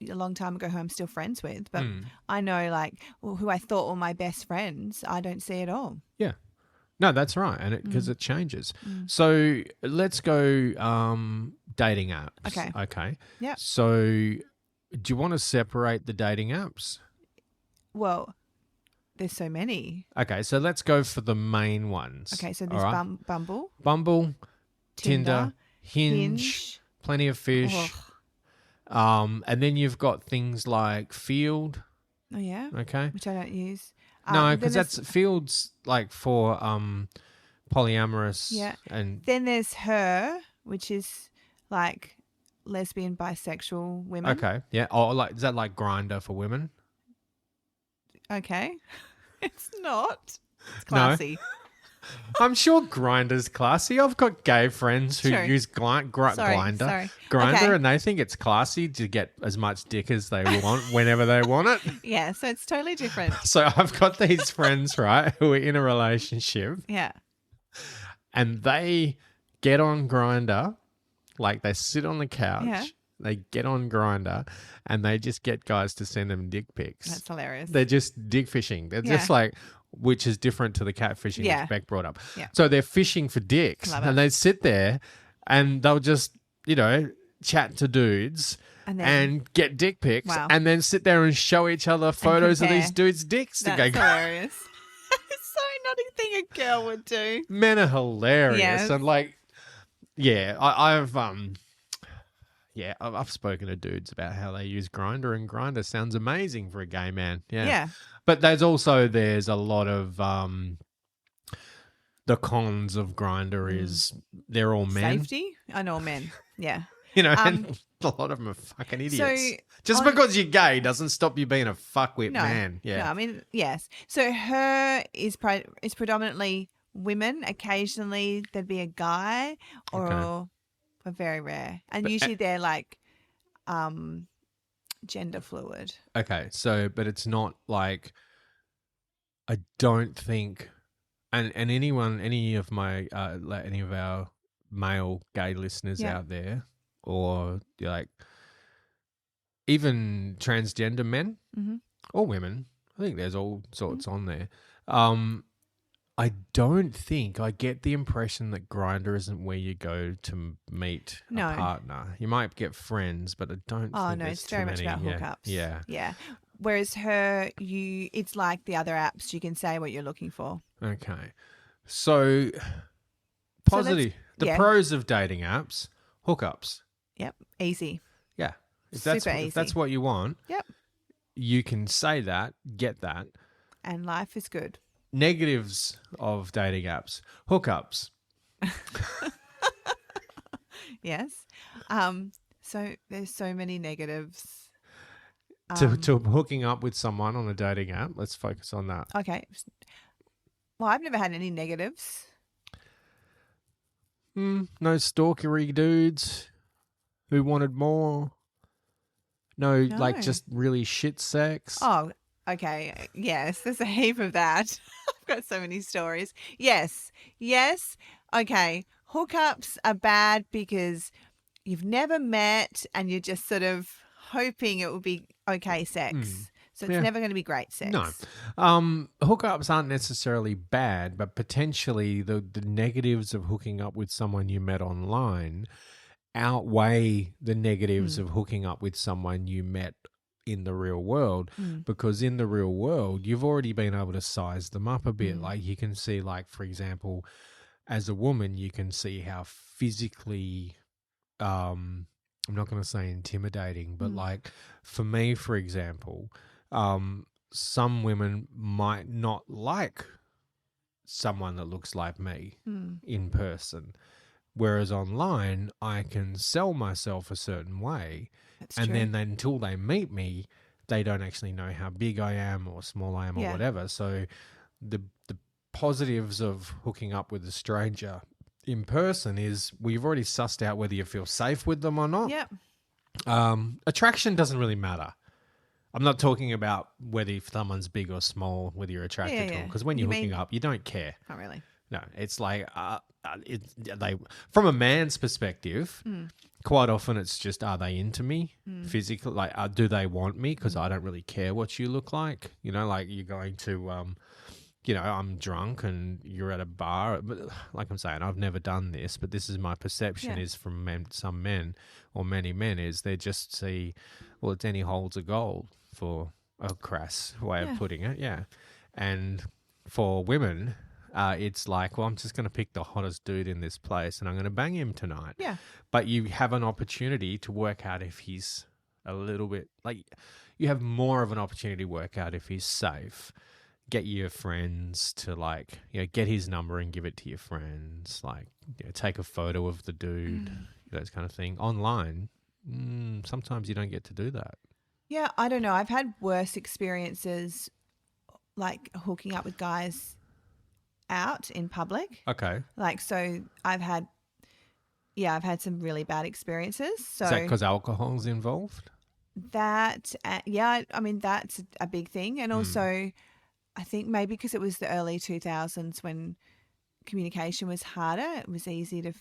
a long time ago who I'm still friends with, but I know like who I thought were my best friends, I don't see at all. Yeah. No, that's right. And because it changes. So let's go dating apps. Okay. Okay. Yeah. So do you want to separate the dating apps? Well, there's so many. Okay, so let's go for the main ones. Okay, so there's all right? Bumble, Bumble, Tinder, Hinge, Hinge. Plenty of Fish. Ugh. And then you've got things like Field. Oh yeah, Okay. which I don't use. No, then because there's- that's Field's like for polyamorous. Yeah. And Then there's Her, which is like lesbian, bisexual women. okay, yeah. Oh, like is that like Grindr for women? Okay. It's not. It's No. classy. I'm sure Grindr's classy. I've got gay friends who True. use Grindr, Sorry. Grindr, Okay. and they think it's classy to get as much dick as they want whenever they want it. Yeah, so it's totally different. So I've got these friends, right, who are in a relationship, Yeah. and they get on Grindr, like they sit on the couch, Yeah. they get on Grindr, and they just get guys to send them dick pics. That's hilarious. They're just dick fishing. They're just Yeah. like, which is different to the catfishing Yeah. which Beck brought up. Yeah. So they're fishing for dicks, Love and it. they sit there, and they'll just, you know, chat to dudes. And then And get dick pics, Wow. and then sit there and show each other photos of these compare. dudes' dicks. To that's go, hilarious. It's so not a thing a girl would do. men are hilarious, Yes. and like, yeah, I've spoken to dudes about how they use Grindr, and Grindr sounds amazing for a gay man. Yeah. But there's a lot of the cons of Grindr is they're all men, Safety? I know men. Yeah. you know, Um, and a lot of them are fucking idiots. So Just on- because you're gay doesn't stop you being a fuckwit No. man. No, Yeah. I mean, yes. So Her is predominantly women. Occasionally there'd be a guy or but very rare. And usually they're like gender fluid. Okay, so but it's not like I don't think, and any of my like any of our male gay listeners Yeah. out there, or like even transgender men Mhm. or women, I think there's all sorts on there. I don't think I get the impression that Grindr isn't where you go to meet No. a partner. You might get friends, but I don't. Oh think no, there's it's very too much many. about hookups. Yeah. Yeah. Whereas Her, it's like the other apps. You can say what you're looking for. Okay. So positive. The yeah. pros of dating apps, hookups. Yep. Easy. Yeah. If Super if that's easy. what you want, Yep. you can say that, get that. And life is good. Negatives of dating apps, hookups. Yes. So there's so many negatives. To hooking up with someone on a dating app. Let's focus on that. Okay. Well, I've never had any negatives. No stalkery dudes who wanted more. No, like No. just really shit sex. Oh, okay. Yes, there's a heap of that. I've got so many stories. Yes. Okay. Hookups are bad because you've never met and you're just sort of hoping it will be okay sex. So it's never going to be great sex. No. Hookups aren't necessarily bad, but potentially the negatives of hooking up with someone you met online outweigh the negatives of hooking up with someone you met in the real world, because in the real world, you've already been able to size them up a bit. Like you can see, like, for example, as a woman, you can see how physically, I'm not going to say intimidating, but like for me, for example, some women might not like someone that looks like me in person, whereas online I can sell myself a certain way. That's and true. then until they meet me, they don't actually know how big I am or small I am or whatever. So the positives of hooking up with a stranger in person is we've already sussed out whether you feel safe with them or not. Yep. Attraction doesn't really matter. I'm not talking about whether if someone's big or small, whether you're attracted to them, because when you're hooking up, you don't care. Not really. No, it's like from a man's perspective, quite often it's just, are they into me physically? Like, do they want me? Because I don't really care what you look like. You know, like you're going to, I'm drunk and you're at a bar. But like I'm saying, I've never done this, but this is my perception is from some men or many men is they just see, well, it's any holes of gold, for a crass way of putting it. Yeah. And for women, it's like, well, I'm just going to pick the hottest dude in this place and I'm going to bang him tonight. Yeah. But you have an opportunity to work out if he's a little bit, like, you have more of an opportunity to work out if he's safe. Get your friends to, like, get his number and give it to your friends. Like, take a photo of the dude, those kind of thing. Online, sometimes you don't get to do that. Yeah, I don't know. I've had worse experiences like hooking up with guys out in public. Okay. Like, so I've had some really bad experiences. So Is that because alcohol's involved? that, I mean, that's a big thing. And also, I think maybe because it was the early 2000s when communication was harder, it was easy to...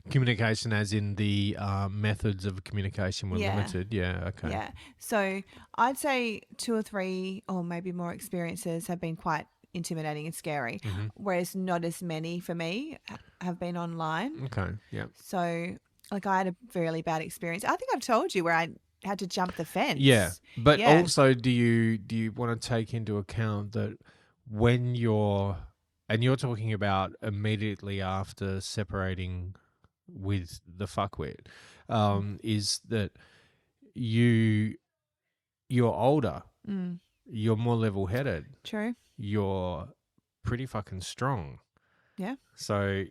Communication as in the methods of communication were limited. Yeah, okay. Yeah. So I'd say 2 or 3 or maybe more experiences have been quite intimidating and scary, whereas not as many for me have been online. Okay, yeah. So, like, I had a really bad experience. I think I've told you where I had to jump the fence. Yeah, but also do you want to take into account that when you're talking about immediately after separating with the fuckwit, is that you're older, you're more level-headed. True. You're pretty fucking strong. Yeah. So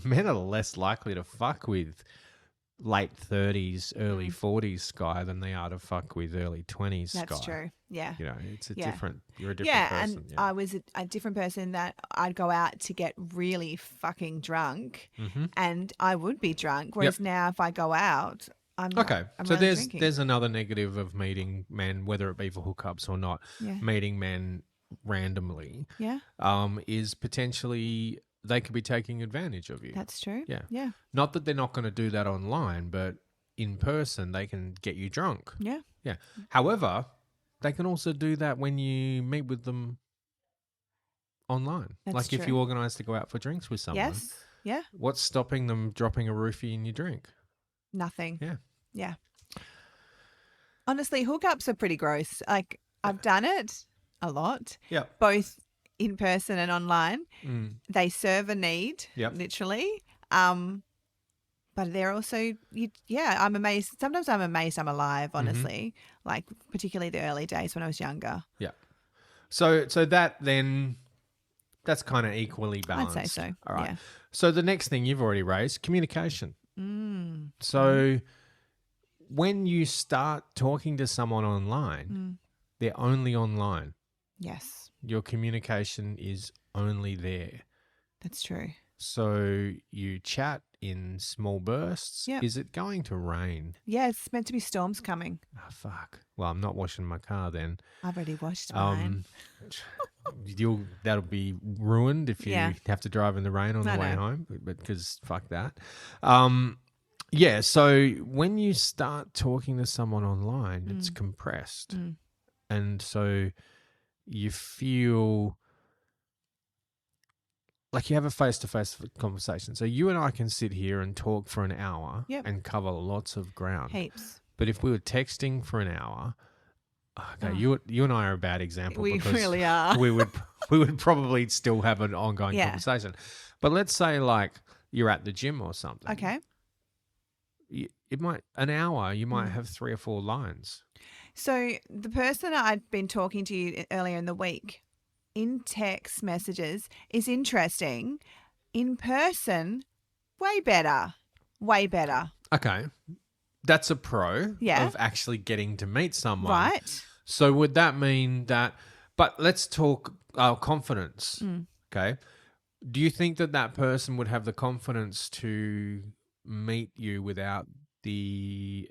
men are less likely to fuck with late 30s, early 40s Sky than they are to fuck with early 20s Sky. That's true. Yeah. You know, it's a different, you're a different person. And I was a different person that I'd go out to get really fucking drunk and I would be drunk. Whereas now if I go out, I'm so drinking. there's another negative of meeting men, whether it be for hookups or not, meeting men randomly, is potentially they could be taking advantage of you. That's true. Yeah. Yeah. Not that they're not going to do that online, but in person they can get you drunk. Yeah. Yeah. However, they can also do that when you meet with them online. That's like if true. you organise to go out for drinks with someone. Yes. Yeah. What's stopping them dropping a roofie in your drink? Nothing. Yeah. Yeah. Honestly, hookups are pretty gross. Like, I've done it a lot. Yeah. Both in person and online. They serve a need, literally. But they're also, I'm amazed. Sometimes I'm amazed I'm alive, honestly. Like, particularly the early days when I was younger. Yeah. So that then, that's kind of equally balanced. I'd say so. All right. Yeah. So the next thing you've already raised, communication. So when you start talking to someone online, they're only online. Yes. Your communication is only there. That's true. So you chat in small bursts. Yep. Is it going to rain? Yeah, it's meant to be storms coming. Oh, fuck. Well, I'm not washing my car then. I've already washed mine. That'll be ruined if you have to drive in the rain on the way home, because fuck that. Yeah, so when you start talking to someone online, it's compressed. And so you feel like you have a face-to-face conversation. So you and I can sit here and talk for an hour and cover lots of ground. Heaps. But if we were texting for an hour, okay, you and I are a bad example. We because really are. we would probably still have an ongoing conversation. But let's say like you're at the gym or something. Okay. It might an hour. You might have 3 or 4 lines. So the person I'd been talking to you earlier in the week in text messages is interesting. In person, way better. Way better. Okay. That's a pro Yeah. of actually getting to meet someone. Right. So would that mean that, but let's talk confidence. Okay. Do you think that person would have the confidence to meet you without an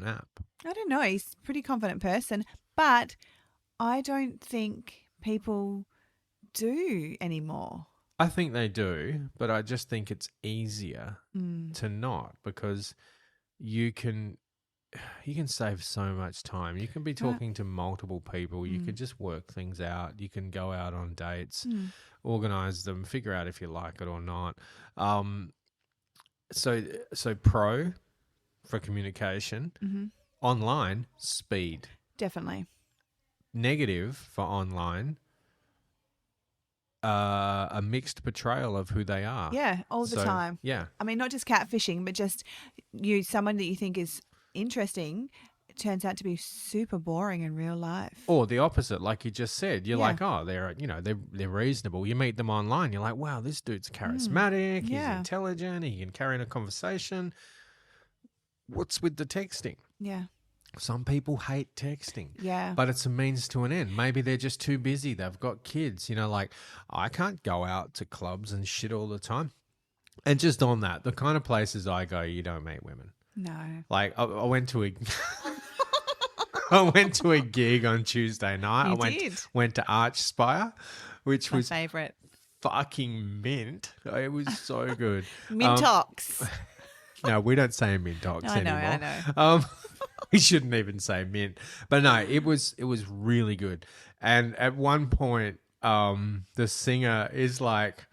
app? I don't know. He's a pretty confident person, but I don't think people do anymore. I think they do, but I just think it's easier to not, because you can save so much time. You can be talking to multiple people. You could just work things out. You can go out on dates, organize them, figure out if you like it or not. So pro for communication, online speed. Definitely. Negative for online, a mixed portrayal of who they are. Yeah, all the time. Yeah. I mean, not just catfishing, but just someone that you think is interesting, it turns out to be super boring in real life. Or the opposite, like you just said. You're like, oh, they're reasonable. You meet them online, you're like, wow, this dude's charismatic, he's intelligent, he can carry on a conversation. What's with the texting? Yeah. Some people hate texting. Yeah. But it's a means to an end. Maybe they're just too busy. They've got kids. Like, I can't go out to clubs and shit all the time. And just on that, the kind of places I go, you don't meet women. No. Like, I went to a I went to a gig on Tuesday night. You went to Archspire, which was my favourite. fucking mint. It was so good. Mintox. No, we don't say Mintox anymore. I know. We shouldn't even say mint. But no, it was really good. And at one point, the singer is like,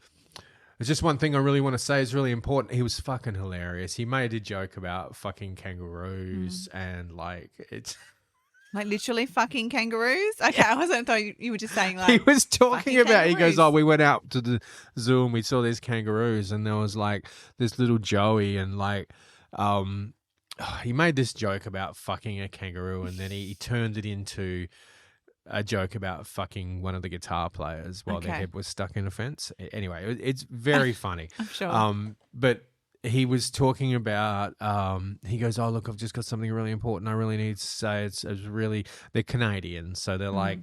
there's just one thing I really want to say is really important. He was fucking hilarious. He made a joke about fucking kangaroos and like it's like literally fucking kangaroos? Okay, I thought you were just saying like he was talking about kangaroos. He goes, oh, we went out to the zoo and we saw these kangaroos and there was like this little Joey and like he made this joke about fucking a kangaroo and then he turned it into a joke about fucking one of the guitar players while their head was stuck in a fence. Anyway, it's very funny. I'm sure. But he was talking about, he goes, oh, look, I've just got something really important I really need to say. It's really, they're Canadian. So they're like,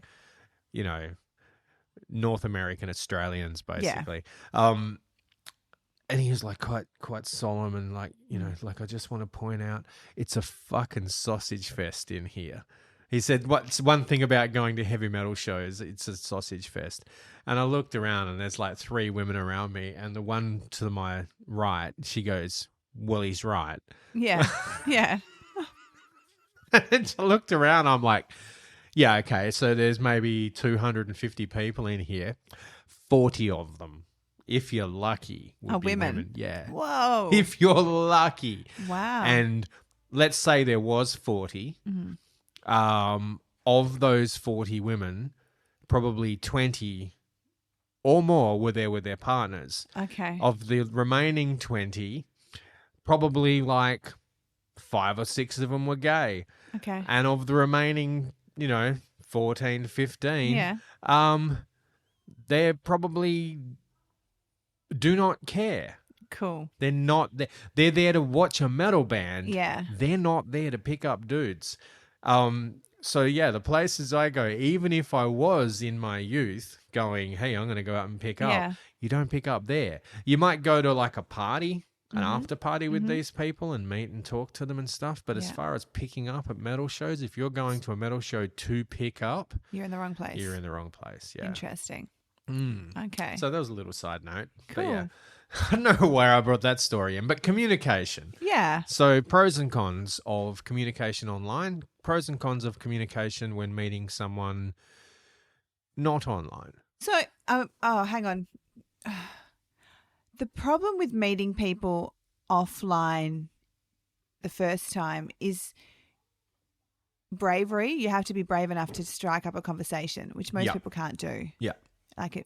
North American Australians, basically. Yeah. And he was like quite solemn and like, like, I just want to point out it's a fucking sausage fest in here. He said, what's one thing about going to heavy metal shows? It's a sausage fest. And I looked around and there's like 3 women around me. And the one to my right, she goes, well, he's right. Yeah. Yeah. And I looked around. I'm like, yeah, okay. So there's maybe 250 people in here. 40 of them, if you're lucky, would be women. Yeah. Whoa. If you're lucky. Wow. And let's say there was 40. Mm-hmm. Of those 40 women, probably 20 or more were there with their partners. Okay. Of the remaining 20, probably like 5 or 6 of them were gay. Okay. And of the remaining, 14, 15, they probably do not care. Cool. They're not there. They're there to watch a metal band. Yeah. They're not there to pick up dudes. So yeah, the places I go, even if I was in my youth going, hey, I'm going to go out and pick up, you don't pick up there. You might go to like a party, an after party with these people and meet and talk to them and stuff. But as far as picking up at metal shows, if you're going to a metal show to pick up, you're in the wrong place. You're in the wrong place. Yeah. Interesting. Mm. Okay. So that was a little side note. Cool. But yeah. I don't know where I brought that story in, but communication. Yeah. So pros and cons of communication online, pros and cons of communication when meeting someone not online. So, hang on. The problem with meeting people offline the first time is bravery. You have to be brave enough to strike up a conversation, which most Yep. people can't do. Yeah. Like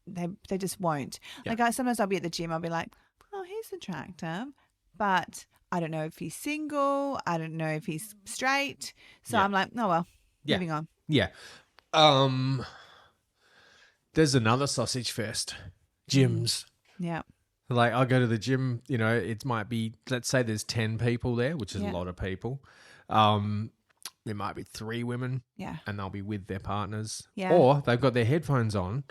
they just won't. Yeah. Like sometimes I'll be at the gym. I'll be like, oh, he's attractive, but I don't know if he's single. I don't know if he's straight. So Yeah. I'm like, oh well, Yeah. moving on. Yeah. There's another sausage fest. Gyms. Yeah. Like I go to the gym, you know, it might be, let's say there's 10 people there, which is Yeah. a lot of people. There might be 3 women Yeah. and they'll be with their partners. Yeah. Or they've got their headphones on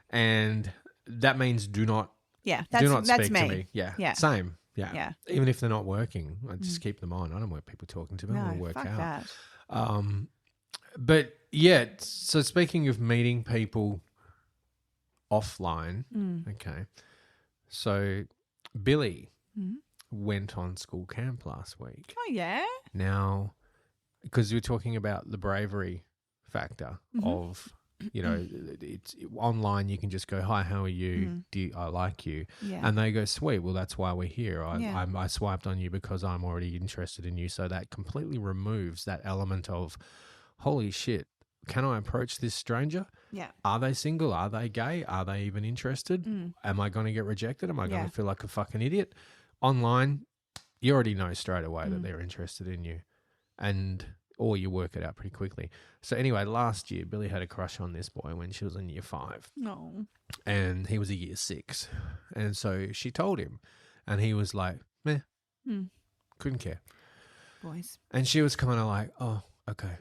and that means do not That's speak me. to me. Yeah. Yeah. Same. Yeah. Yeah. Even if they're not working, I just keep them on. I don't want people talking to me. I want to No, work fuck out. that. But yeah, so speaking of meeting people offline, okay. So Billy went on school camp last week. Oh yeah. Now, because you were talking about the bravery factor of, you know, it's online. You can just go, "Hi, how are you? I like you?" Yeah. And they go, "Sweet. Well, that's why we're here. Yeah. I swiped on you because I'm already interested in you." So that completely removes that element of, "Holy shit, can I approach this stranger? Yeah. Are they single? Are they gay? Are they even interested? Am I going to get rejected? Am I going Yeah. to feel like a fucking idiot?" Online, you already know straight away that they're interested in you, or you work it out pretty quickly. So anyway, last year Billy had a crush on this boy when she was in year 5, No. and he was a year 6, and so she told him, and he was like, "Meh, couldn't care." Boys. And she was kind of like, "Oh, okay."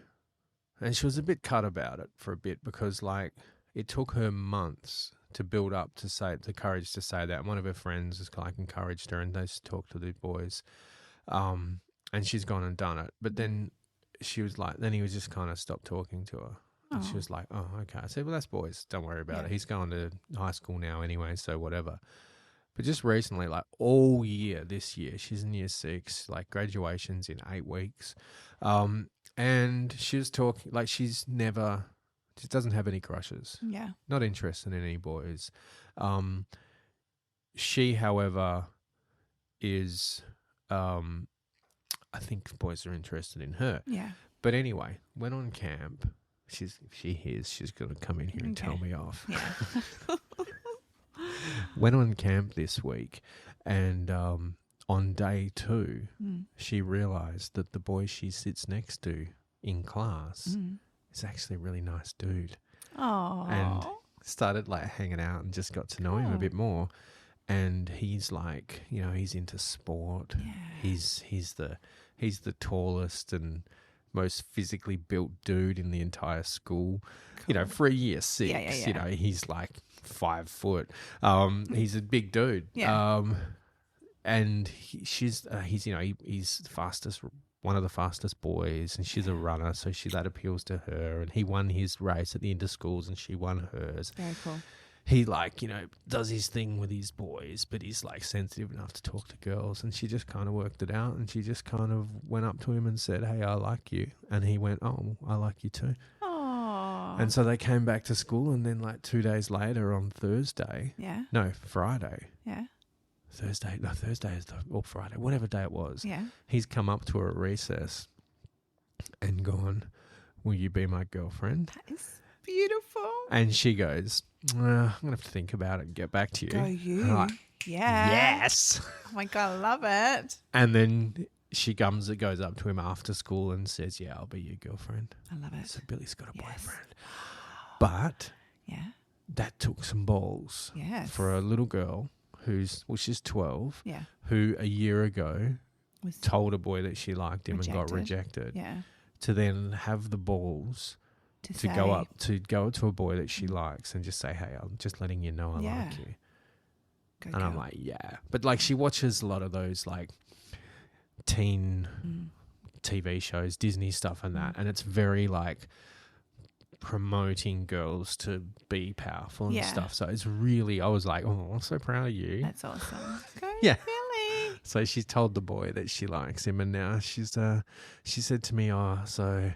And she was a bit cut about it for a bit because, like, it took her months to build up to say the courage to say that. And one of her friends has like encouraged her, and they talked to the boys, and she's gone and done it. But then she was like, then he was just kind of stopped talking to her. And she was like, "Oh, okay." I said, "Well, that's boys. Don't worry about it. He's going to high school now anyway, so whatever." But just recently, like all year this year, she's in year 6, like graduation's in 8 weeks. And she was talking, like she doesn't have any crushes, Yeah. not interested in any boys. She, however, is, I think boys are interested in her. Yeah. But anyway, went on camp. If she hears, she's going to come in here and tell me off. Yeah. Went on camp this week, and on day 2, she realised that the boy she sits next to in class is actually a really nice dude. Oh. And started like hanging out and just got to know him a bit more. And he's like, you know, he's into sport. Yeah. He's the tallest and most physically built dude in the entire school. Cool. You know, for a year 6, Yeah. you know, he's like 5 foot. He's a big dude. Yeah. And he's the fastest, one of the fastest boys, and she's a runner, so that appeals to her. And he won his race at the inter-schools, and she won hers. Very cool. He, like, you know, does his thing with his boys, but he's like sensitive enough to talk to girls. And she just kind of worked it out, and she just kind of went up to him and said, "Hey, I like you." And he went, "Oh, I like you too." Oh. And so they came back to school, and then like 2 days later on Friday. Yeah. Thursday or Friday, whatever day it was. Yeah. He's come up to her at recess and gone, "Will you be my girlfriend?" That is beautiful. And she goes, "I'm going to have to think about it and get back to you." Go you. And I'm like, Yeah. "Yes." Oh my God, I love it. And then she goes up to him after school and says, "Yeah, I'll be your girlfriend." I love it. So Billy's got a boyfriend. But Yeah. that took some balls Yes. for a little girl she's 12, Yeah. who a year ago Was told a boy that she liked him and got rejected. Yeah. To then have the balls to go up to a boy that she likes and just say, "Hey, I'm just letting you know I like you." Go And I'm girl. like, yeah. But like she watches a lot of those like teen TV shows, Disney stuff and that. And it's very like promoting girls to be powerful and Yeah. stuff. So it's really, I was like, oh, I'm so proud of you. That's awesome. Go Yeah. Billy. So she's told the boy that she likes him, and now she said to me, oh, so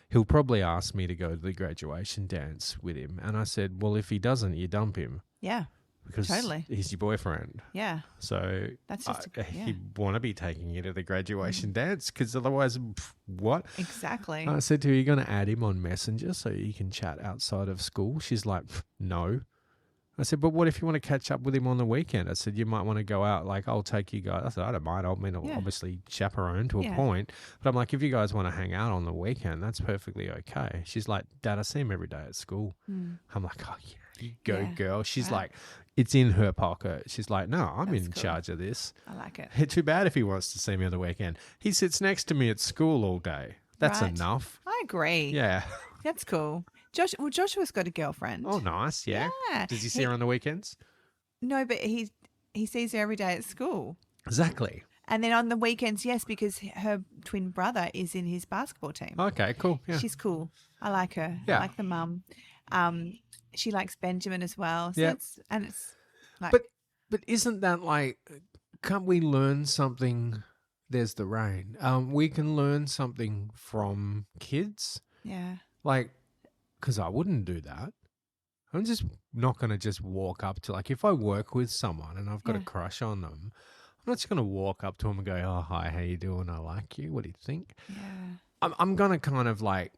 he'll probably ask me to go to the graduation dance with him. And I said, well, if he doesn't, you dump him. Yeah. Because Totally. he's your boyfriend. Yeah. So That's just he'd want to be taking you to the graduation dance, because otherwise, what? Exactly. I said to her, you're going to add him on Messenger so you can chat outside of school? She's like, no. I said, but what if you want to catch up with him on the weekend? I said, you might want to go out. Like, I'll take you guys. I said, I don't mind. Obviously chaperone to a point. But I'm like, if you guys want to hang out on the weekend, that's perfectly okay. She's like, Dad, I see him every day at school. I'm like, oh, yeah, you go, girl. She's like, it's in her pocket. She's like, no, I'm in charge of this. I like it. It's too bad if he wants to see me on the weekend. He sits next to me at school all day. That's enough. I agree. Yeah. That's cool. Joshua's got a girlfriend. Oh, nice. Yeah. Yeah. Does he see her on the weekends? No, but he sees her every day at school. Exactly. And then on the weekends, yes, because her twin brother is in his basketball team. Okay, cool. Yeah. She's cool. I like her. Yeah. I like the mum. She likes Benjamin as well. So yeah. It's like, but isn't that like, can't we learn something? There's the rain. We can learn something from kids. yeah. Like, because I wouldn't do that. I'm just not going to just walk up to, like, if I work with someone and I've got a crush on them, I'm not just going to walk up to them and go, oh, hi, how you doing? I like you. What do you think? Yeah. I'm going to kind of like,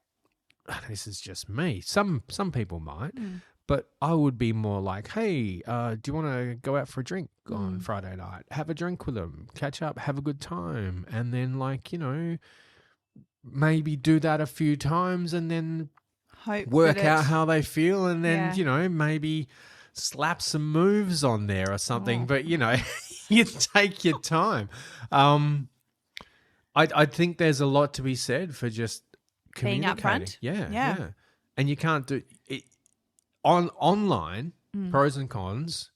this is just me. Some people might, but I would be more like, hey, do you want to go out for a drink on Friday night? Have a drink with them, catch up, have a good time. And then, like, you know, maybe do that a few times and then work out how they feel, and then, you know, maybe slap some moves on there or something. But, you know, you take your time. I think there's a lot to be said for just communicating. Being upfront. Yeah. And you can't do it online, pros and cons,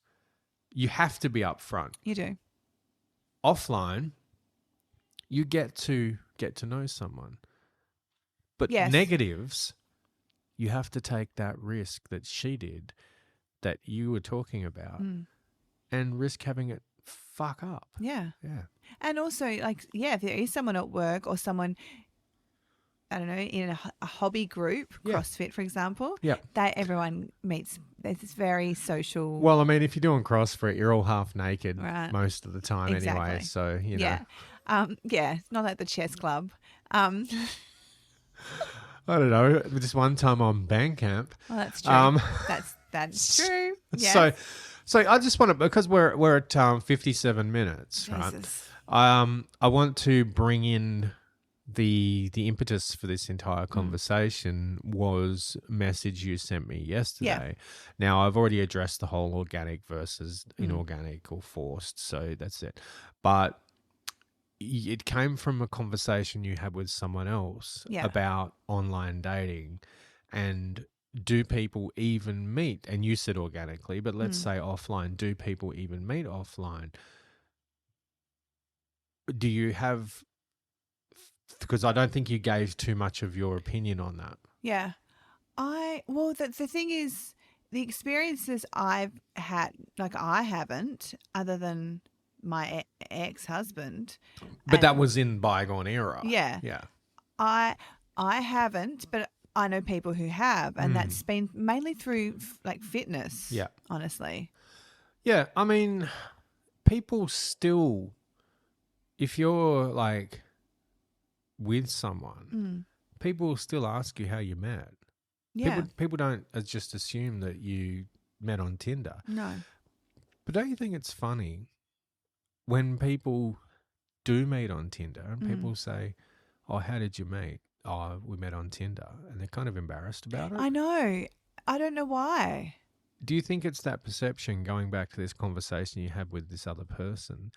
you have to be upfront. You do. Offline, you get to know someone. But Yes. negatives, you have to take that risk that she did, that you were talking about, and risk having it fuck up. Yeah. Yeah. And also, like, if there is someone at work or someone, I don't know, in a hobby group, CrossFit, for example, that everyone meets. It's very social. Well, I mean, if you're doing CrossFit, you're all half naked most of the time anyway. So, you know. It's not like the chess club. I don't know. Just one time on Bandcamp. Well, that's true. That's true. Yes. So I just want to, because we're at 57 minutes, right? I want to bring in the impetus for this entire conversation was a message you sent me yesterday. Now, I've already addressed the whole organic versus inorganic or forced, so that's it. But it came from a conversation you had with someone else about online dating, and do people even meet? And you said organically, but let's say offline. Do people even meet offline? Do you have, because I don't think you gave too much of your opinion on that. Yeah. The thing is, the experiences I've had, like, I haven't, other than my ex-husband. But that was in bygone era. Yeah. Yeah. I haven't, but I know people who have, and that's been mainly through like fitness. Yeah. Honestly. Yeah. I mean, people still, if you're like with someone, people still ask you how you met. Yeah. People don't just assume that you met on Tinder. No. But don't you think it's funny when people do meet on Tinder and people say, oh, how did you meet? Oh, we met on Tinder. And they're kind of embarrassed about it. I know. I don't know why. Do you think it's that perception, going back to this conversation you had with this other person,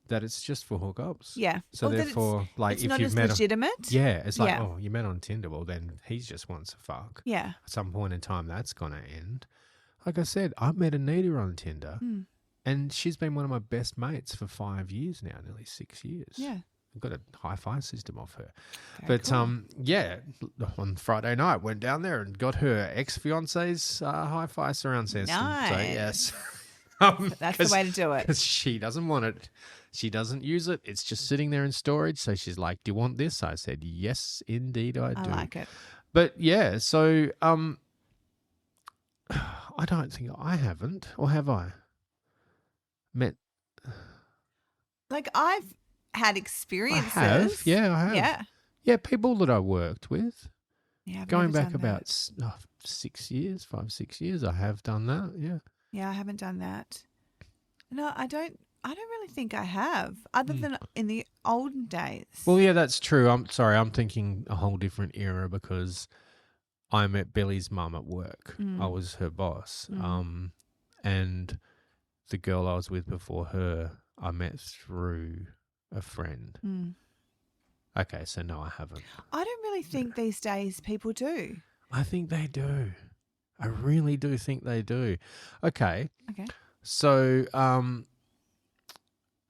that it's just for hookups? Yeah. So therefore, like, it's if not you've as met legitimate. it's like, oh, you met on Tinder. Well, then he just wants to fuck. Yeah. At some point in time, that's going to end. Like I said, I met Anita on Tinder. And she's been one of my best mates for 5 years now, nearly 6 years. Yeah. got a hi-fi system off her. Very But cool. yeah, on Friday night went down there and got her ex-fiance's hi-fi surround system. So yes, That's the way to do it. because she doesn't want it. She doesn't use it. It's just sitting there in storage. So she's like, "Do you want this?" I said, "Yes, indeed, I I do." like it. But yeah, so I don't think I haven't, or have I met? Like I've had experiences. I have. Yeah, I have. Yeah. Yeah, people that I worked with. Yeah. I've Going never back done about that. 6 years, 5, 6 years, I have done that. Yeah. Yeah, I haven't done that. No, I don't really think I have, other than in the olden days. Well, yeah, that's true. I'm sorry. I'm thinking a whole different era because I met Billy's mum at work. I was her boss. And the girl I was with before her, I met through a friend. Okay, so no, I haven't. I don't really think these days people do. I think they do. I really do think they do. Okay. Okay. So,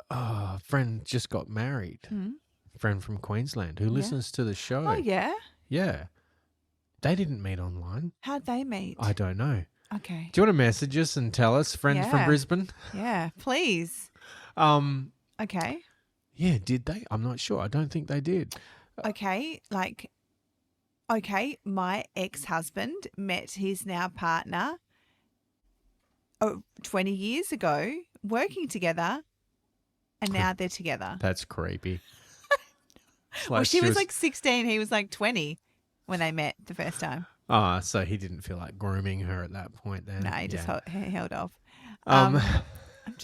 a friend just got married. Friend from Queensland who listens to the show. Oh, yeah? Yeah. They didn't meet online. How'd they meet? I don't know. Okay. Do you want to message us and tell us, friends from Yeah. Brisbane? Yeah, please. Okay. Yeah, did they? I'm not sure. I don't think they did. Okay, my ex-husband met his now partner 20 years ago, working together, and now they're together. That's creepy. It's Well, like she was like 16, he was like 20 when they met the first time. So he didn't feel like grooming her at that point then. No, he just held off.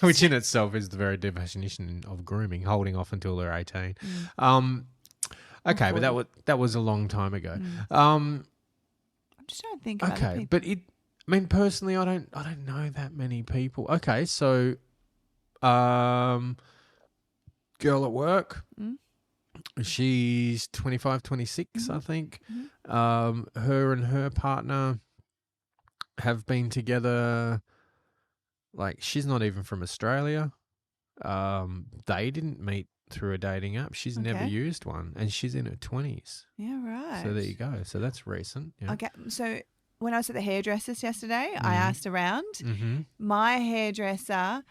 Which in itself is the very definition of grooming, holding off until they're 18. Okay, but that was a long time ago. I'm just trying to think of other Okay, people. but personally, I don't know that many people. Okay, so girl at work. She's 25, 26, I think. Her and her partner have been together. Like, she's not even from Australia. They didn't meet through a dating app. She's never Okay. used one, and she's in her 20s. Yeah, right. So there you go. So that's recent. Yeah. Okay, so when I was at the hairdresser's yesterday, I asked around. Mm-hmm. My hairdresser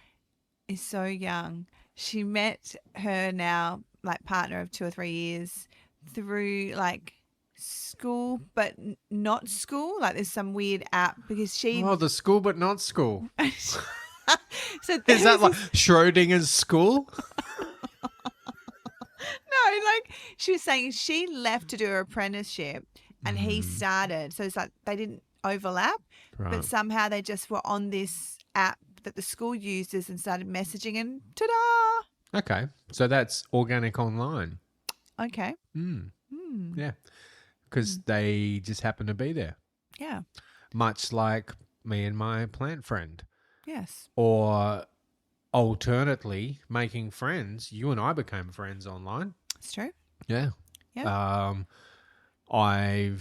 is so young. She met her now, like, partner of 2 or 3 years through, like, school, but not school. Like, there's some weird app because she... Oh, the school but not school. So Is that like Schrodinger's school? No, like, she was saying she left to do her apprenticeship and he started. So it's like they didn't overlap, Right. but somehow they just were on this app that the school uses and started messaging, and ta-da! Okay. So that's organic online. Okay. Yeah. Because they just happen to be there. Yeah. Much like me and my plant friend. Yes. Or alternately, making friends. You and I became friends online. It's true. Yeah. Yeah. I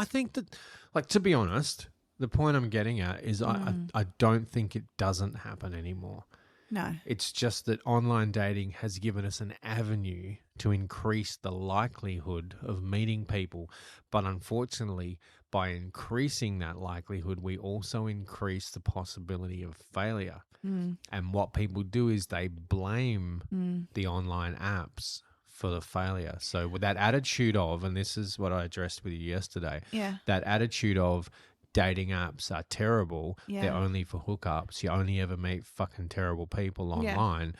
think that, like, to be honest, the point I'm getting at is I don't think it doesn't happen anymore. No. It's just that online dating has given us an avenue to increase the likelihood of meeting people. But unfortunately, by increasing that likelihood, we also increase the possibility of failure. And what people do is they blame the online apps for the failure. So with that attitude of, and this is what I addressed with you yesterday, Yeah. that attitude of dating apps are terrible. Yeah. They're only for hookups. You only ever meet fucking terrible people online.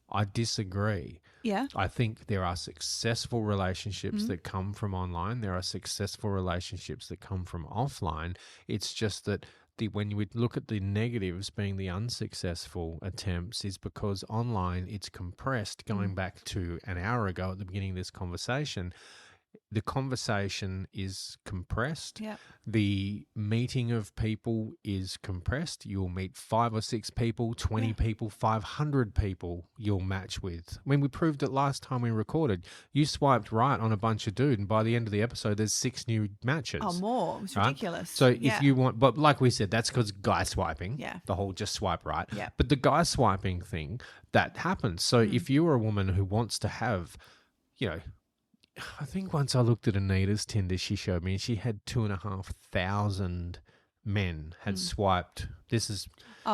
I disagree. Yeah. I think there are successful relationships that come from online. There are successful relationships that come from offline. It's just that when you would look at the negatives being the unsuccessful attempts is because online it's compressed. Going back to an hour ago at the beginning of this conversation, the conversation is compressed. Yep. The meeting of people is compressed. You'll meet 5 or 6 people, 20 people, 500 people you'll match with. I mean, we proved it last time we recorded. You swiped right on a bunch of dude, and by the end of the episode, there's 6 new matches. Oh, more. It's right? ridiculous. So if you want, but like we said, that's because guy swiping. Yeah. The whole just swipe right. Yeah. But the guy swiping thing, that happens. So if you are a woman who wants to have, you know, I think once I looked at Anita's Tinder, she showed me, and she had 2,500 men had swiped. This is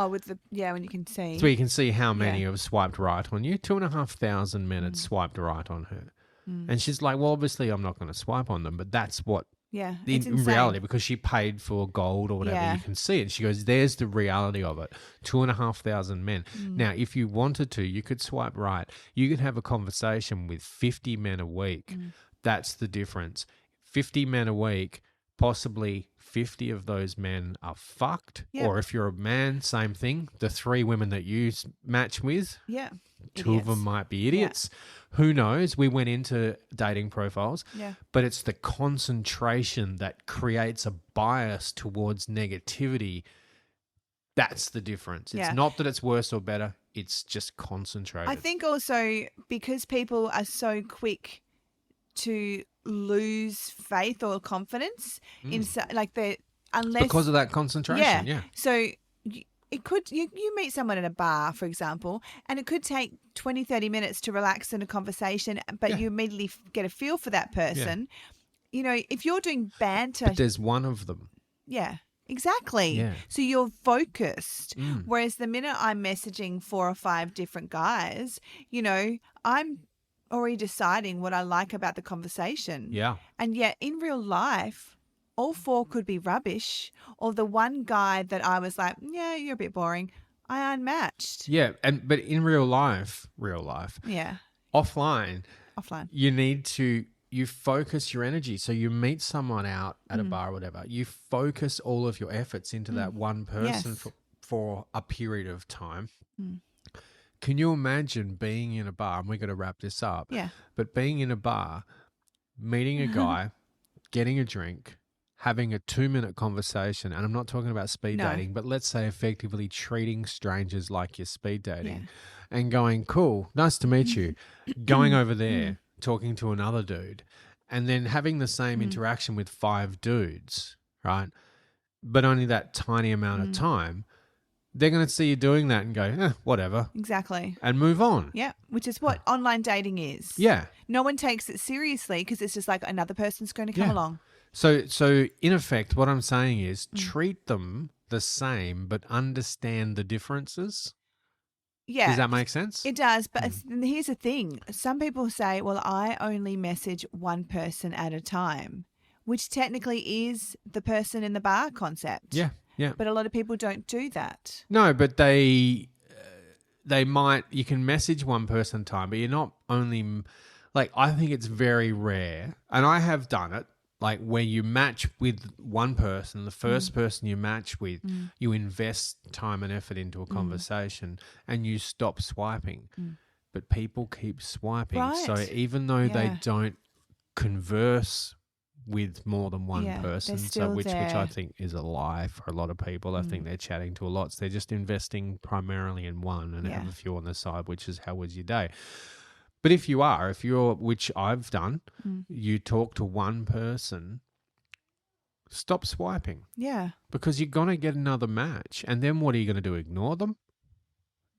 with the when you can see. so you can see how many have swiped right on you. 2,500 men had swiped right on her, and she's like, "Well, obviously, I'm not going to swipe on them, but that's what." Yeah, it's In insane. reality, because she paid for gold or whatever, Yeah. you can see it. She goes, there's the reality of it. 2,500 men. Now, if you wanted to, you could swipe right. You could have a conversation with 50 men a week. That's the difference. 50 men a week, possibly 50 of those men are fucked. Yeah. Or if you're a man, same thing. The 3 women that you match with, Yeah. 2 of them might be idiots. Who knows? We went into dating profiles, Yeah. but it's the concentration that creates a bias towards negativity. That's the difference. Yeah. It's not that it's worse or better. It's just concentrated. I think also because people are so quick to lose faith or confidence in like they unless because of that concentration. Yeah. So it could you meet someone at a bar, for example, and it could take 20, 30 minutes to relax in a conversation, but you immediately get a feel for that person. You know, if you're doing banter, But there's one of them. yeah, exactly. Yeah. So you're focused. Whereas the minute I'm messaging 4 or 5 different guys, you know, I'm already deciding what I like about the conversation. Yeah. And yet in real life, all 4 could be rubbish. Or the one guy that I was like, yeah, you're a bit boring, I unmatched. Yeah. But in real life, Yeah. offline, Offline. you focus your energy. So you meet someone out at a bar or whatever, you focus all of your efforts into that one person Yes. for a period of time. Can you imagine being in a bar, and we're going to wrap this up, Yeah. but being in a bar, meeting a guy, getting a drink, having a 2-minute conversation, and I'm not talking about speed No. dating, but let's say effectively treating strangers like you're speed dating and going, cool, nice to meet you, going over there, talking to another dude, and then having the same interaction with 5 dudes, right? But only that tiny amount of time, they're going to see you doing that and go, whatever, Exactly. and move on. Yeah. Which is what online dating is. Yeah. No one takes it seriously because it's just like another person's going to come Yeah. along. So in effect, what I'm saying is treat them the same, but understand the differences. Yeah. Does that make sense? It does, but here's the thing. Some people say, well, I only message one person at a time, which technically is the person in the bar concept. Yeah. Yeah. But a lot of people don't do that. No, but they might, you can message one person at a time, but you're not only, like, I think it's very rare, and I have done it, like where you match with one person, the first person you match with, you invest time and effort into a conversation and you stop swiping. But people keep swiping. Right. So even though they Yeah. don't converse with more than one Yeah, person, they're so still which I there. think is a lie for a lot of people. I think they're chatting to a lot. So they're just investing primarily in one and have Yeah. a few on the side, which is how was your day. But if you're, which I've done, you talk to one person, stop swiping Yeah. because you're going to get another match. And then what are you going to do? Ignore them?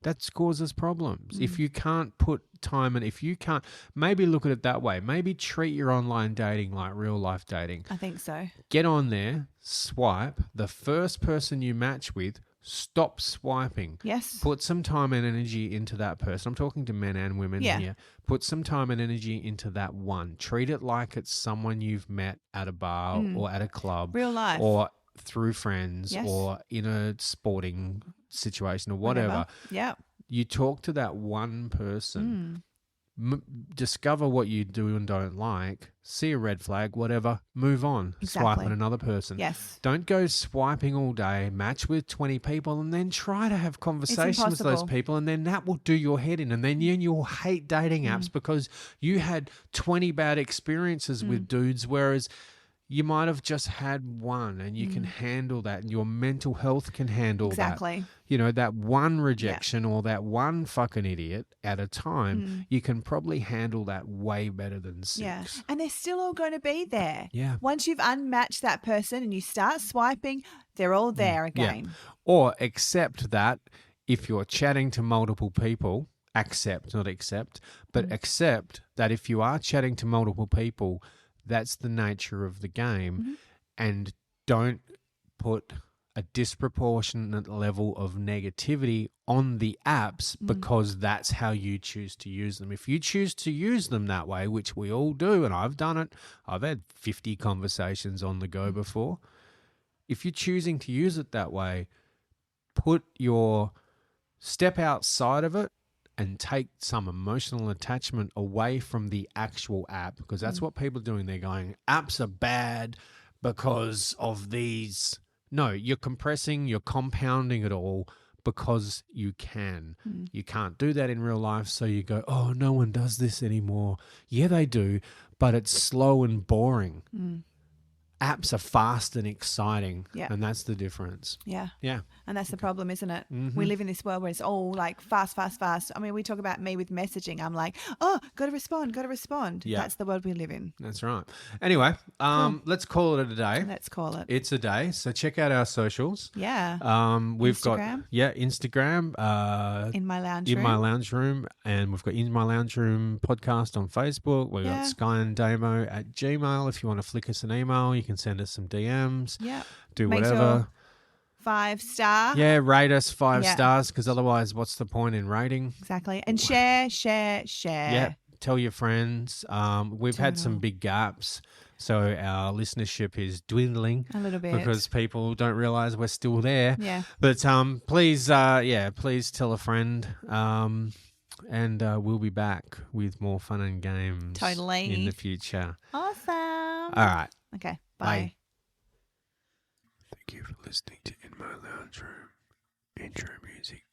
That causes problems. If you can't put time and if you can't, maybe look at it that way. Maybe treat your online dating like real life dating. I think so. Get on there, swipe. The first person you match with, stop swiping. Yes. Put some time and energy into that person. I'm talking to men and women Yeah. here. Put some time and energy into that one. Treat it like it's someone you've met at a bar or at a club. Real life. Or through friends Yes. or in a sporting situation or whatever. Yeah. You talk to that one person discover what you do and don't like, see a red flag, whatever, move on, swipe Exactly. on another person. Yes. Don't go swiping all day, match with 20 people, and then try to have conversations with those impossible. people, and then that will do your head in. And then you'll hate dating apps because you had 20 bad experiences with dudes, whereas you might have just had one, and you can handle that, and your mental health can handle Exactly. that. You know, that one rejection or that one fucking idiot at a time, you can probably handle that way better than 6. Yeah. And they're still all going to be there. Yeah. Once you've unmatched that person and you start swiping, they're all there again. Or accept that if you're chatting to multiple people, accept, not accept, but accept that if you are chatting to multiple people, that's the nature of the game, and don't put a disproportionate level of negativity on the apps because that's how you choose to use them. If you choose to use them that way, which we all do, and I've done it, I've had 50 conversations on the go before. If you're choosing to use it that way, step outside of it and take some emotional attachment away from the actual app, because that's what people are doing. They're going, apps are bad because of these. No, you're compressing, you're compounding it all because you can. You can't do that in real life, so you go, oh, no one does this anymore. Yeah, they do, but it's slow and boring. Apps are fast and exciting, and that's the difference. Yeah. Yeah. And that's the problem, isn't it? We live in this world where it's all like fast, fast, fast. I mean, we talk about me with messaging. I'm like, oh, got to respond. Yeah. That's the world we live in. That's right. Anyway, let's call it a day. Let's call it. It's a day. So check out our socials. Yeah. We've Instagram. got Instagram. In my lounge In room. My Lounge Room, and we've got In My Lounge Room podcast on Facebook. We've got Sky and Damo at Gmail. If you want to flick us an email, you can send us some DMs. Yeah. Do Make whatever. sure 5-star. Yeah, rate us 5 Yeah. stars, because otherwise, what's the point in rating? Exactly. And share. Yeah, tell your friends. We've had some big gaps, so our listenership is dwindling A little bit. because people don't realize we're still there. Yeah. But please tell a friend. And we'll be back with more fun and games Totally. in the future. Awesome. All right. Okay. Bye. Bye. Thank you for listening to In My Lounge Room. Intro music.